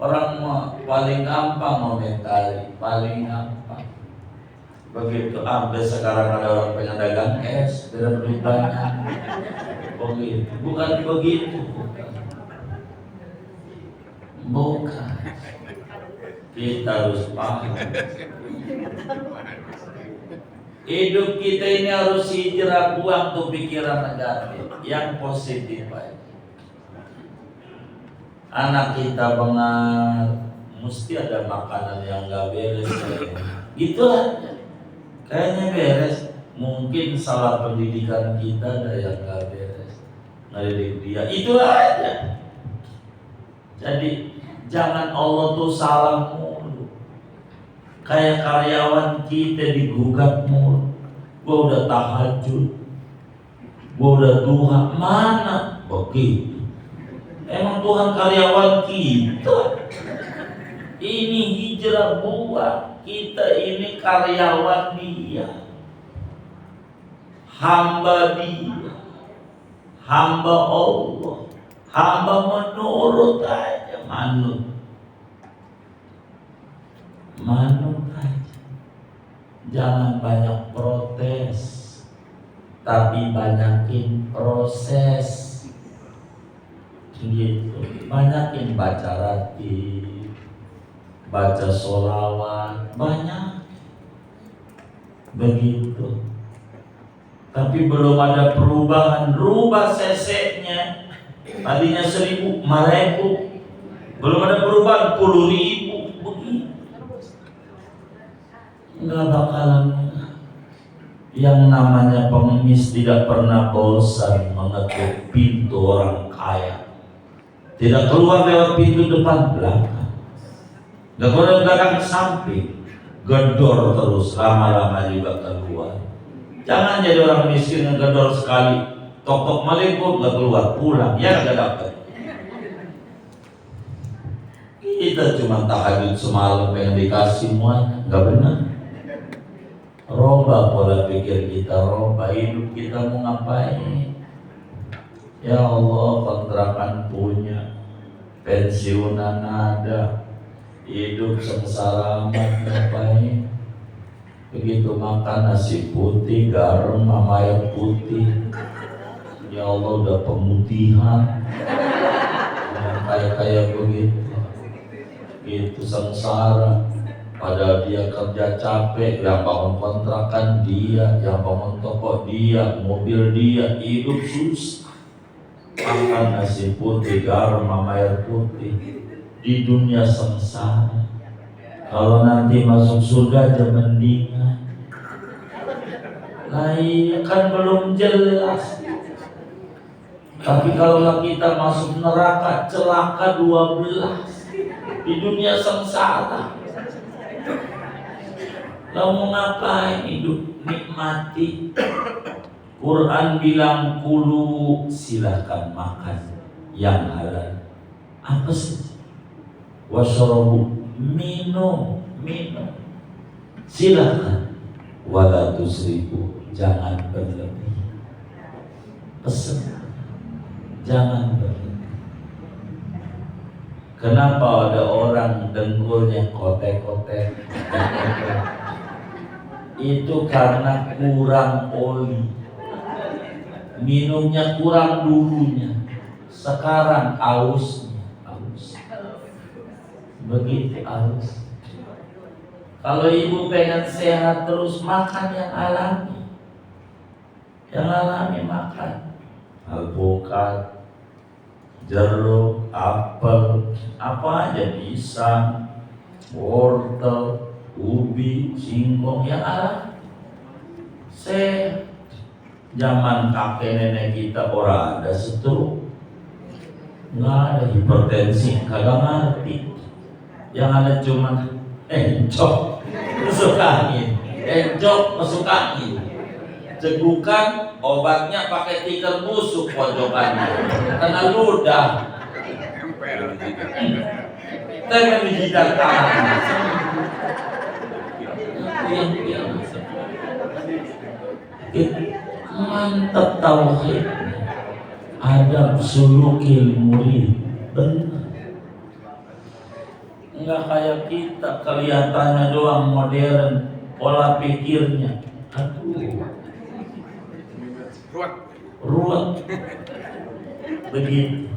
orang paling gampang komentari, paling gampang. Begitu, sampai sekarang ada orang pengen dagang es, biar duit banyak. Begitu, bukan begitu, bukan. Kita harus paham. Hidup kita ini harus hijrah, buang tuh pikiran negatif, yang positif aja. Anak kita bengar, mesti ada makanan yang nggak beres. Gitu aja. Kayaknya beres. Mungkin salah pendidikan kita ada yang nggak beres. Ngedidik dia. Itu aja. Jadi jangan Allah tuh salah mulu. Kayak karyawan kita digugat mulu. Gua udah tahajud, gua udah duha, mana begitu? Emang Tuhan karyawan kita? Ini hijrah gua, kita ini karyawan dia, hamba dia, hamba Allah, hamba menurut aja, manut aja. Jangan banyak protes, tapi banyakin proses. Gitu. Banyakin baca ratib, baca sholawat, banyak. Begitu. Tapi belum ada perubahan. Rubah CC-nya. Tadinya 1.000, 5.000. Belum ada perubahan, 10.000. Begitu. Enggak bakalan. Yang namanya pengemis tidak pernah bosan mengetuk pintu orang kaya. Tidak keluar lewat pintu depan belakang, enggak keluar belakang samping, gedor terus, lama-lama juga keluar. Jangan jadi orang miskin yang gedor sekali, tok-tok meliput enggak keluar, pulang ya enggak dapat. Kita cuma tahajud semalam pengen dikasih semuanya, enggak benar. Robah pola pikir kita, robah hidup kita mau ngapain? Ya Allah, kontrakan punya, pensiunan ada, hidup sengsara amat ngapain? Begitu makan nasi putih, garam sama air putih, ya Allah udah pemutihan, kayak begitu, itu sengsara. Padahal dia kerja capek, yang bangun kontrakan dia, yang bangun toko dia, mobil dia, hidup susah. Makan nasi putih, garam sama air putih, di dunia sengsara. Kalau nanti masuk surga aja mendingan. Nah iya kan belum jelas. Tapi kalau kita masuk neraka, celaka 12. Di dunia sengsara. Lo mau ngapain hidup nikmati? Quran bilang kulu, silakan makan yang halal. Apa sih? Washrobu, minum. Silakan. Wala tusrifu, jangan berlebih. Pesen, jangan berlebih. Kenapa ada orang dengkulnya kotek-kotek? Itu karena kurang oli, minumnya kurang dulunya, sekarang aus, begitu aus. Kalau ibu pengen sehat terus, makan yang alami makan alpukat, jeruk, apel, apa aja, pisang, wortel, ubi, singkong, yang alami. Zaman kakek nenek kita orang ada stroke, nggak ada hipertensi, kagak ngerti. Yang ada cuma encok masuk angin, cegukan, obatnya pakai tikar busuk pojokannya, kena ludah, tempel di jidat tangan. Mantap tauhid, adab sulukil murid, benar. Enggak kayak kita, kelihatannya doang modern, pola pikirnya, aduh, ruwet, begitu.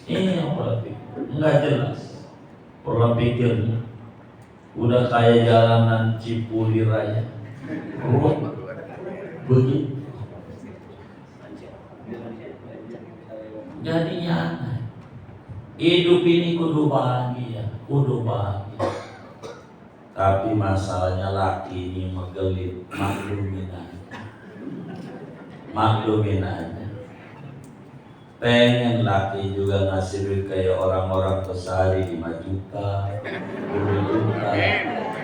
Ini pola pikir, enggak jelas pola pikirnya. Udah kayak jalanan Cipuli Raya, ruwet, begitu. Jadinya Hidup ini kudu bahagia. Tapi masalahnya laki ini megelit, maklumin aja. Pengen laki juga ngasih duit kayak orang-orang sehari 5 juta, 10 juta.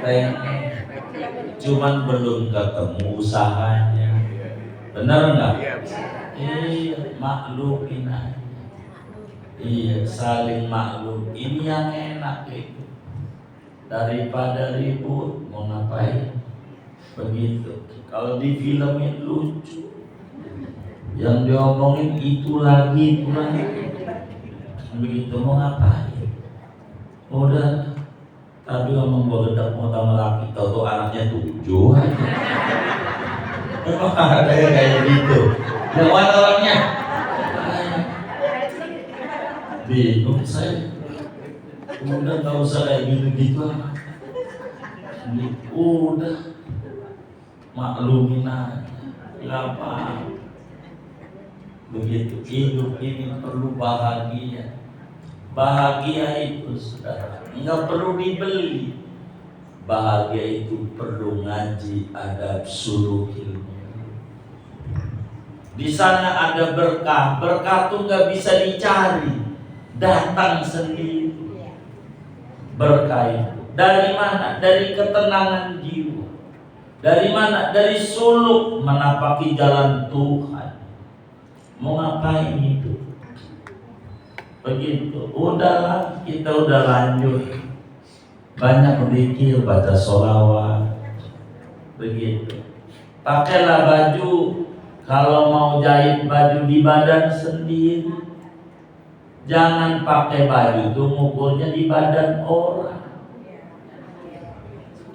Pengen, cuman belum ketemu usahanya. Bener nggak? Iya, maklumin aja. Iya, saling maklum. Ini yang enak itu. Daripada ribut, mau ngapain? Begitu. Kalau di filmin lucu, yang diomongin itu lagi. Begitu, mau ngapain? Udah. Tapi ngomong gua gedak mau sama laki, tau anaknya 7 aja. Emang ada yang kayak gitu? Yang mana orangnya? Bingung saya. Udah gak usah kayak gitu-gitu. Udah maklumin aja. Gak apa. Begitu. Hidup ini perlu bahagia. Bahagia itu saudara nggak perlu dibeli. Bahagia itu perlu ngaji adab sulukil. Di sana ada berkah. Berkah tuh nggak bisa dicari, datang sendiri. Berkah itu dari mana? Dari ketenangan jiwa. Dari mana? Dari suluk menapaki jalan Tuhan. Mau ngapain itu? Begitu. Udahlah, kita udah lanjut. Banyak berzikir, baca sholawat. Begitu. Pakailah baju. Kalau mau jahit baju di badan sendiri, jangan pakai baju itu ngukurnya di badan orang.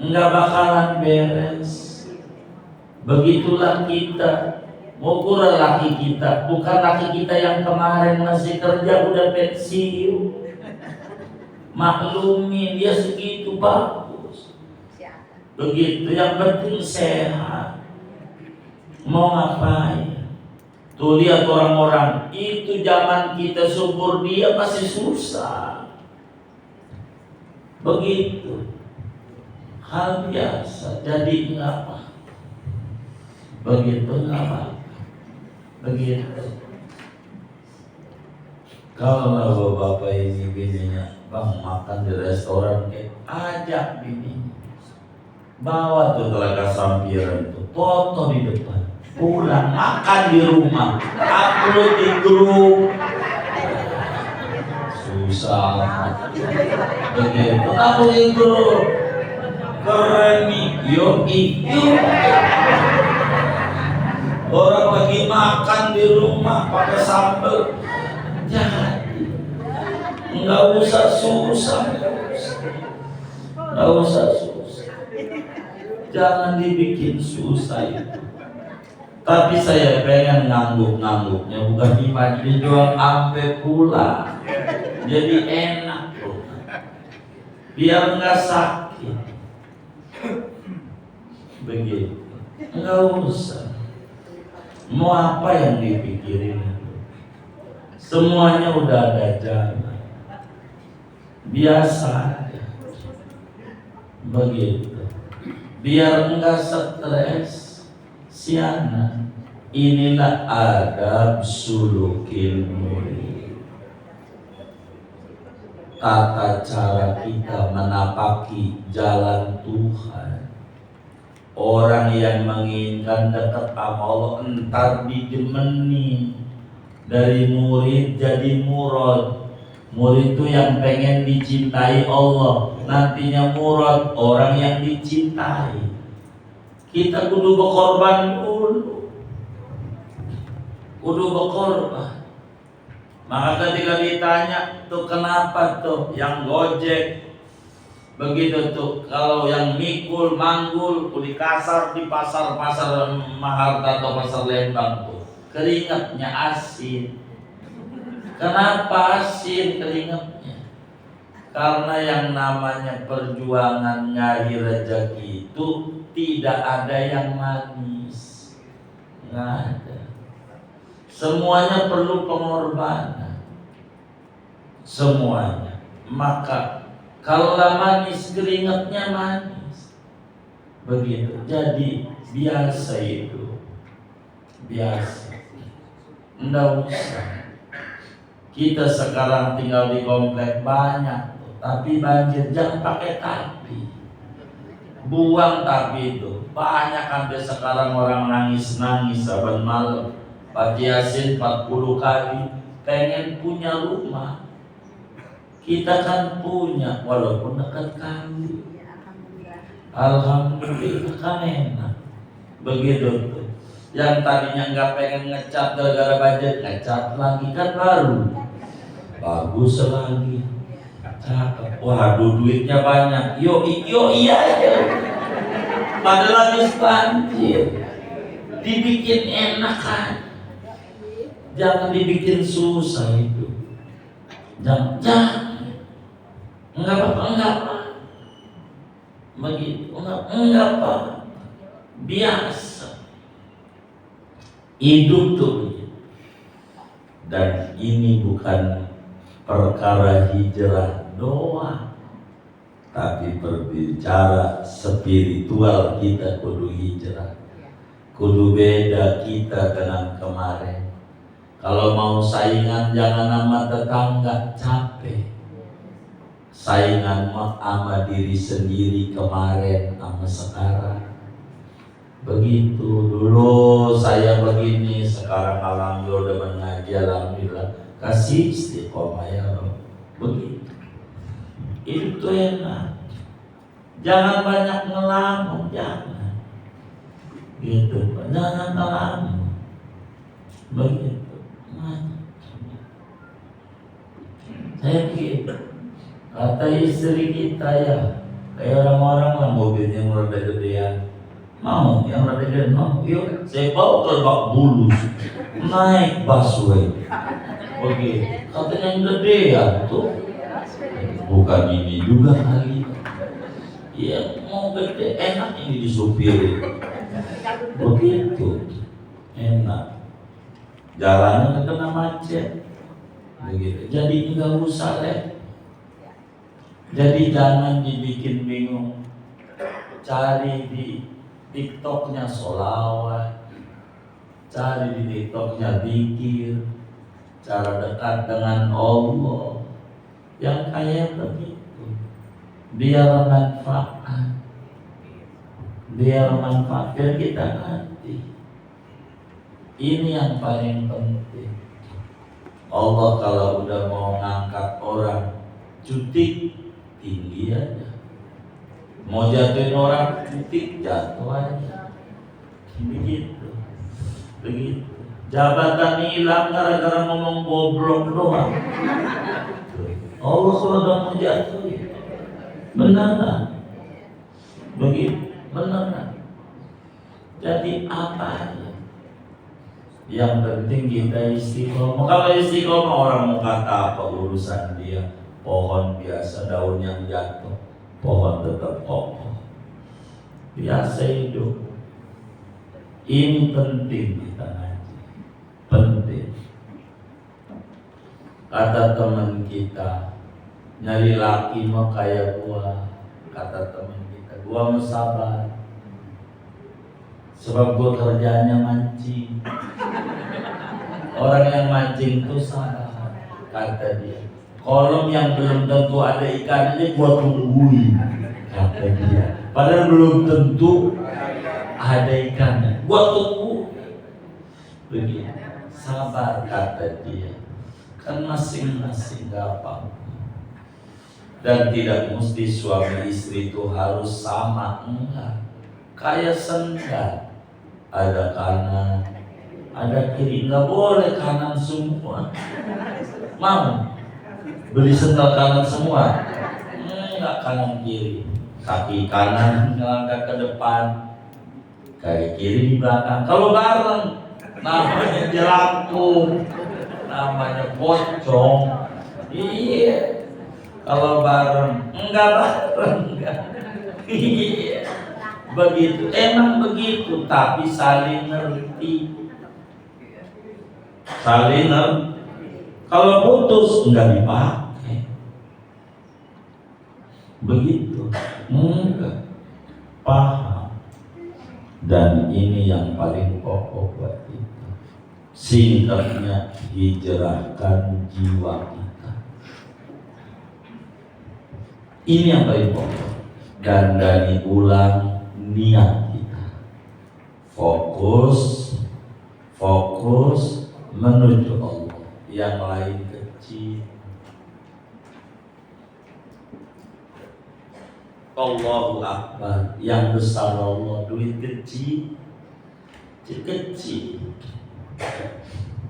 Enggak bakalan beres. Begitulah kita. Ngukur laki kita, bukan laki kita yang kemarin masih kerja udah pensiun. Maklumi dia segitu bagus. Begitu, yang penting sehat. Mau ngapain? Tuh lihat orang-orang itu zaman kita subur, dia masih susah. Begitu. Hal biasa, jadi ngapa? Begitu ngapa? Begitu. Kalau bapak ini bininya, bang makan di restoran, ajak bininya, bawa tuh telaga sampiran tuh, foto di depan, pulang makan di rumah, upload di grup. Susah. Begitu. Upload di grup. Keren nih, yuk. Orang lagi makan di rumah pakai sambal, jadi nggak usah susah, jangan dibikin susah itu. Tapi saya pengen ngangguk-ngangguknya bukan di majlis doang, sampai pulang. Jadi enak loh, biar nggak sakit. Begitu, nggak usah. Mau apa yang dipikirin? Semuanya udah ada jalan. Biasa. Begitu. Biar enggak stres. Siana. Inilah adab sulukil murid. Tata cara kita menapaki jalan Tuhan. Orang yang menginginkan dekat sama Allah entar didemenin. Dari murid jadi murad. Murid itu yang pengen dicintai Allah, nantinya murad, orang yang dicintai. Kita kudu berkorban dulu. Kudu berkorban. Maka ketika ditanya tuh kenapa tuh yang gojek begitu tuh, kalau yang mikul manggul kuli kasar di pasar Maharta atau pasar Lembang tuh keringatnya asin. Kenapa asin keringatnya? Karena yang namanya perjuangan nyari rezeki itu tidak ada yang manis, nggak ada. Semuanya perlu pengorbanan. semuanya. Maka kalau manis, keringatnya manis. Begitu. Jadi biasa itu. Biasa. Nggak usah. Kita sekarang tinggal di komplek banyak, tapi banjir jangan pakai tapi. Buang tapi itu. Banyak sampai sekarang orang nangis-nangis saban malam. Pak Yasin 40 kali pengen punya rumah. Kita kan punya walaupun dekat kali. Alhamdulillah kan enak. Begitu tuh. Yang tadinya nggak pengen ngecat gara-gara banjir, ngecat lagi kan baru. Bagus lagi. Cakep. Waduh duitnya banyak. Yo iya. Padahal habis banjir. Dibikin enak kan. Jangan dibikin susah itu. Jangan. Enggak apa. Begitu. Enggak apa. Biasa. Hidup tuh begitu. Dan ini bukan perkara hijrah doang, tapi berbicara spiritual kita kudu hijrah. Kudu beda kita dengan kemarin. Kalau mau saingan jangan sama tetangga, capek. Saingan sama diri sendiri kemarin sama sekarang. Begitu dulu saya begini, sekarang alhamdulillah udah mengaji, alhamdulillah. Kasih istiqomah ya Rabb. Begitu. Hidup tuh enak. Jangan banyak ngelamun, jangan. Gitu, jangan ngelamun. Begitu. Saya gitu. Kata istri kita ya, kayak orang-orang lah mobilnya yang rada gedean. Mau yang rada gedean, mau. Yuk, saya bawa ke Lebak Bulus. Naik busway. Begitu. Katanya yang gedean tuh. Bukan ini juga kali. Iya, mau gede, enak ini disupirin. Begitu. Enak. Jalannya kena macet. Begitu. Jadi enggak usah deh. Jadi jangan dibikin bingung. Cari di TikToknya sholawat, cari di TikToknya zikir, cara dekat dengan Allah. Yang kayak begitu. Biar manfaat. Biar kita nanti. Ini yang paling penting. Allah kalau udah mau ngangkat orang, cutik tinggi aja. Mau jatuhin orang, cutik jatuh aja. Begitu. Jabatan hilang gara-gara ngomong goblok doang. Allah kalau udah mau jatuh, beneran. Begitu, beneran. Jadi apa aja. Yang penting kita istiqomah. Kalau istiqomah orang mau kata apa urusan dia. Pohon biasa daun yang jatuh, pohon tetap kokoh. Biasa hidup. Ini penting kita ngaji. Penting. Kata teman kita, nyari laki mah kayak gua. Kata teman kita, gua mau sabar. Sebab gua kerjaannya mancing. Orang yang mancing itu sabar, kata dia. Kolom yang belum tentu ada ikannya gua tungguin, kata dia. Padahal belum tentu ada ikannya, gua tunggu. Begitu, sabar kata dia. Kan masing-masing gak apa-apa. Dan tidak mesti suami istri itu harus sama, enggak. Kayak sendal, ada kanan, ada kiri, nggak boleh kanan semua. Mau beli sendal kanan semua? Enggak, kanan kiri. Kaki kanan melangkah ke depan, kaki kiri di belakang. Kalau bareng, namanya jelangkung, namanya pocong. Iya. Kalau bareng, enggak bareng, enggak. Iya. Begitu, emang begitu, tapi saling ngerti. Saling ngerti. Kalau putus enggak dipakai. begitu? Enggak, paham. Dan ini yang paling pokok buat kita. Singkatnya, hijrahkan jiwa kita. Ini yang paling pokok. Dandani ulang niat kita. Fokus menuju Allah. Yang lain kecil. Allahu Akbar, yang besar Allah. Duit kecil.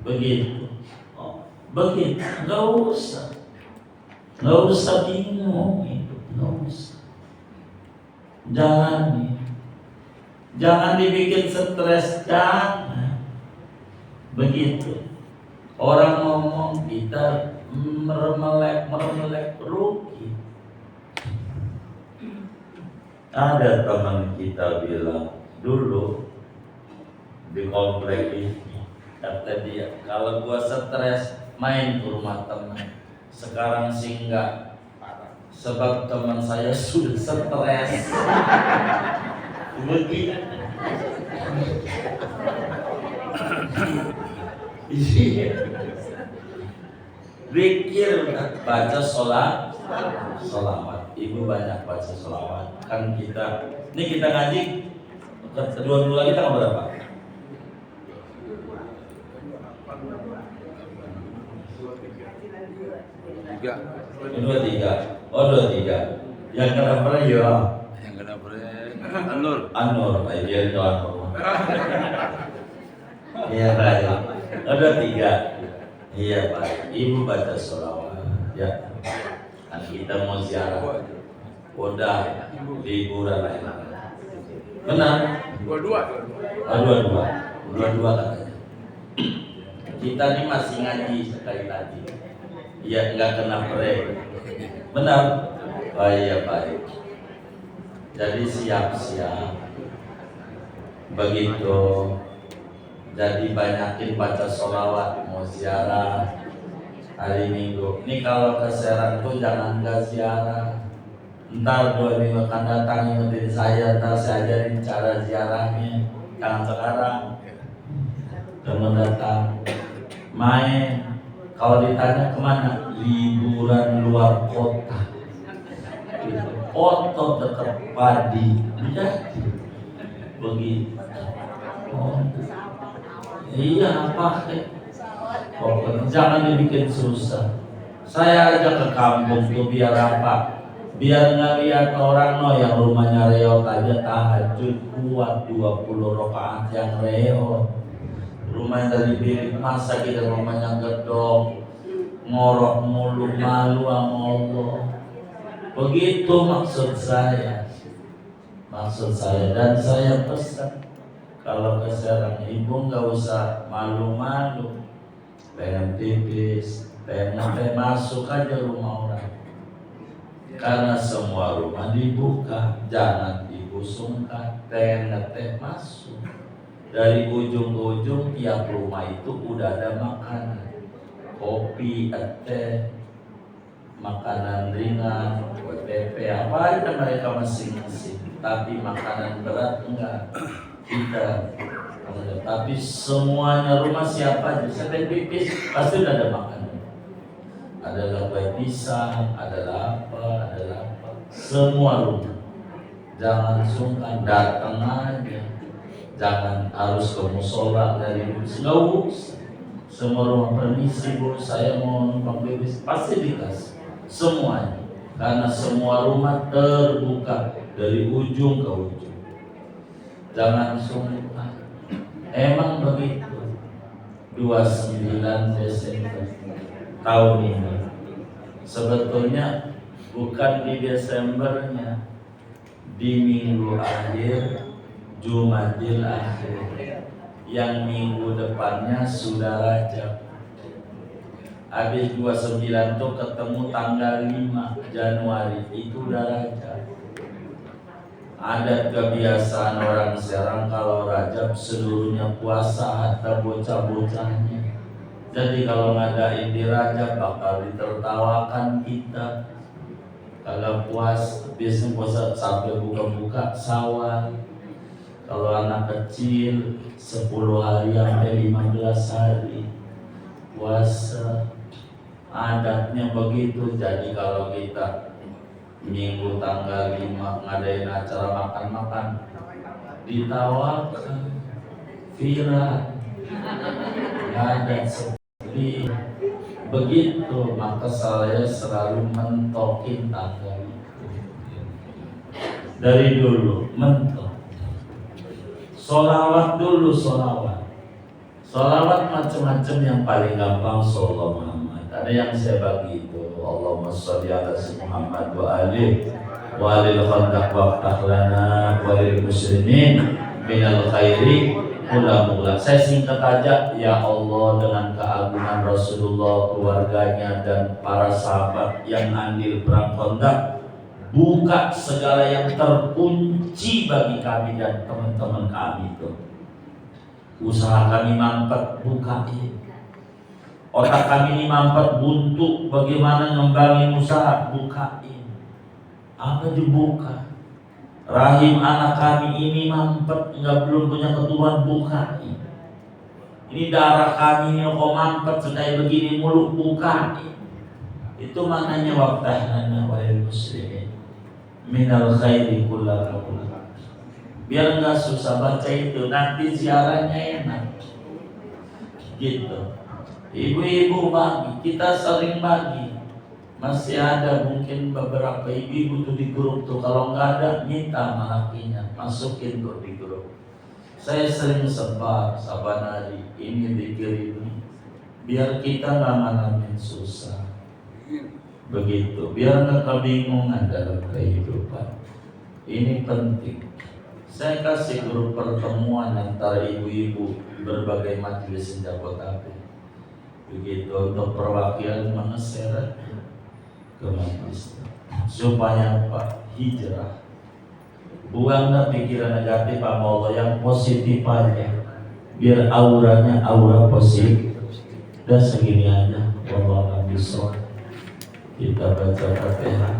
Begitu. Begitu. Nggak usah bingung itu. Nggak usah. Jangan dibikin stres, jangan. Begitu. Orang ngomong kita meremelek rugi. Ada teman kita bilang dulu di komplek ini, kata dia, kalau gua stres main ke rumah teman. Sekarang sih enggak, sebab teman saya sudah stres. Begitu. Zikir, baca sholawat. Ibu banyak baca sholawat. Kan kita ngaji kedua kita berapa? 23. Oh 23. Yang kenapa ya? Yang kenapa Anur. Dia itu Anur. Iya Pak. Oh 23. Iya Pak. Ibu baca sholawat. Ya. Kan kita mau ziarah. Udah liburan lain. Benar? 22 katanya. Kita ini masih ngaji sekali lagi. Ya nggak kena pre. Benar? Oh iya baik. Jadi siap-siap. Begitu. Jadi banyakin baca sholawat, mau ziarah hari Minggu. Ini kalau ke Serang tuh jangan nggak ziarah. Ntar 2 minggu akan datang ingetin saya, ntar saya ajarin cara ziarahnya. Jangan sekarang. Teman datang main. Kalau ditanya kemana? Liburan luar kota. Foto dekat padi. Jadi begitu. Iya pakai. Pokoknya jangan dibikin susah. Saya ajak ke kampung tuh biar apa? Biar ngeliat orang yang rumahnya reot aja tahajud kuat 20 rakaat yang reot. Rumahnya dari bilik masa kita rumahnya gedong, ngorok mulu, malu sama Allah. Begitu maksud saya. Dan saya pesan, kalau ke Serang ibu nggak usah malu-malu, pengen pipis, pengen masuk aja rumah orang. Karena semua rumah dibuka, jangan dibusungkan, pengen ngeteh masuk. Dari ujung ke ujung tiap rumah itu udah ada makanan, kopi, teh, makanan ringan, PP, apa aja mereka masing-masing. Tapi makanan berat enggak kita. Tapi semuanya rumah siapa aja, sampai pipis pasti udah ada makanan. Ada kue pisang, ada apa. Semua rumah. Jangan sungkan, datang aja. Jangan harus ke musola dari Sulawesi. Semua rumah permisi bu, saya mau numpang pipis, pasti dikasih semuanya. Karena semua rumah terbuka dari ujung ke ujung. Jangan sungkan. Emang begitu. 29 Desember tahun ini. Sebetulnya bukan di Desembernya, di minggu akhir Jumadil Akhir, yang minggu depannya sudah Rajab. Habis 29 tuh ketemu tanggal 5 Januari, itu udah Rajab. Ada kebiasaan orang Serang kalau Rajab seluruhnya puasa atau bocah-bocahnya. Jadi kalau ngadain di Rajab bakal ditertawakan kita. Kalau biasanya puasa sampai buka-buka sawal. Kalau anak kecil 10 hari sampai 15 hari puasa. Adatnya begitu. Jadi kalau kita minggu tanggal 5 ngadain acara makan-makan, ditawarkan viral, ada sepi begitu, maka saya selalu mentokin tanggal itu dari dulu, mentok. Sholawat dulu, sholawat macam-macam. Yang paling gampang sholawat Muhammad. Ada yang saya bagi itu, Allahumma sholli ala Muhammad wa alihi wa alil khandaq waftah lana wa lil muslimin minal khairi mula-mula. Saya singkat aja, ya Allah, dengan keagungan Rasulullah, keluarganya dan para sahabat yang andil perang Khandaq, buka segala yang terkunci bagi kami dan teman-teman kami itu. Usaha kami mampet, bukain. Otak kami ini mampet, buntu, bagaimana ngembangin usaha, bukain. Apa dibuka? Rahim anak kami ini mampet, belum punya keturunan, bukain. Ini darah kami ini kok mampet sedai begini mulu, bukain. Itu maknanya waftahna wal muslimin minal khairi kullahu. Biar enggak susah baca itu, nanti ziarahnya enak. Gitu. Ibu-ibu bagi, kita sering bagi. Masih ada mungkin beberapa ibu-ibu tuh di grup tuh, kalau nggak ada minta sama lakinya masukin tuh di grup. Saya sering sebar sabanari ini dikirim, biar kita nggak ngalamin susah. Begitu, biar nggak kebingungan dalam kehidupan. Ini penting. Saya kasih grup pertemuan antara ibu-ibu berbagai majelis Jabodetabek. Begitu, untuk perwakilan mengeser ke majelis supaya apa? Hijrah. Buanglah pikiran negatif sama Allah, yang positif aja. Biar auranya aura positif. Dan segini aja. Wallahu a'lam. Kita baca Fatihah.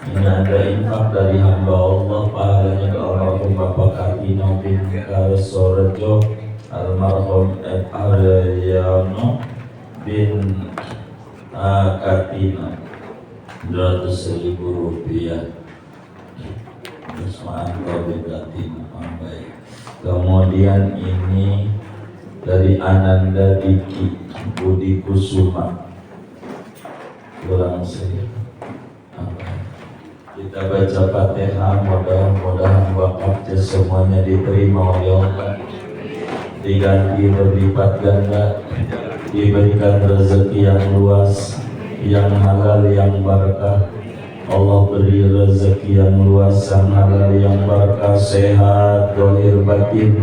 Ini ada infak dari hamba Allah, pahalanya ke almarhum Bapak Kartino bin Kalsorejo, almarhum Aryano bin Kartino, 200.000 rupiah. Bismillah bin Kartino. Kemudian ini dari Ananda Diki Budi Kusuma, kurang saya. Kita baca Fatihah, mudah-mudahan wakafnya semuanya diterima oleh Allah, diganti berlipat ganda, diberikan rezeki yang luas, yang halal, yang barakah. Allah beri rezeki yang luas, yang halal, yang barakah, sehat zahir batin.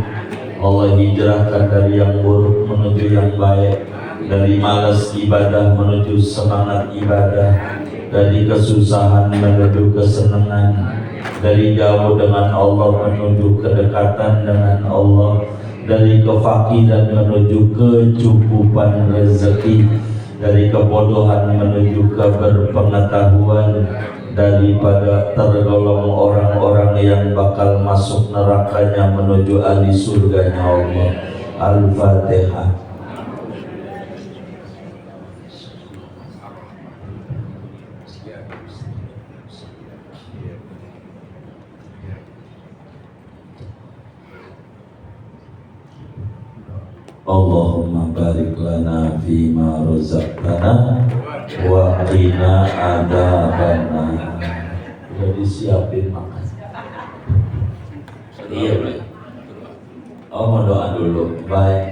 Allah hijrahkan dari yang buruk menuju yang baik, dari malas ibadah menuju semangat ibadah, dari kesusahan menuju kesenangan, dari jauh dengan Allah menuju kedekatan dengan Allah, dari kefakiran menuju kecukupan rezeki, dari kebodohan menuju keberpengetahuan, daripada tergolong orang-orang yang bakal masuk nerakanya menuju ahli surganya Allah. Al-Fatihah. Allahumma barik lana fima razaqtana wa qina adzabannar. Udah disiapin makan. Iya, oh mau doa dulu. Baik.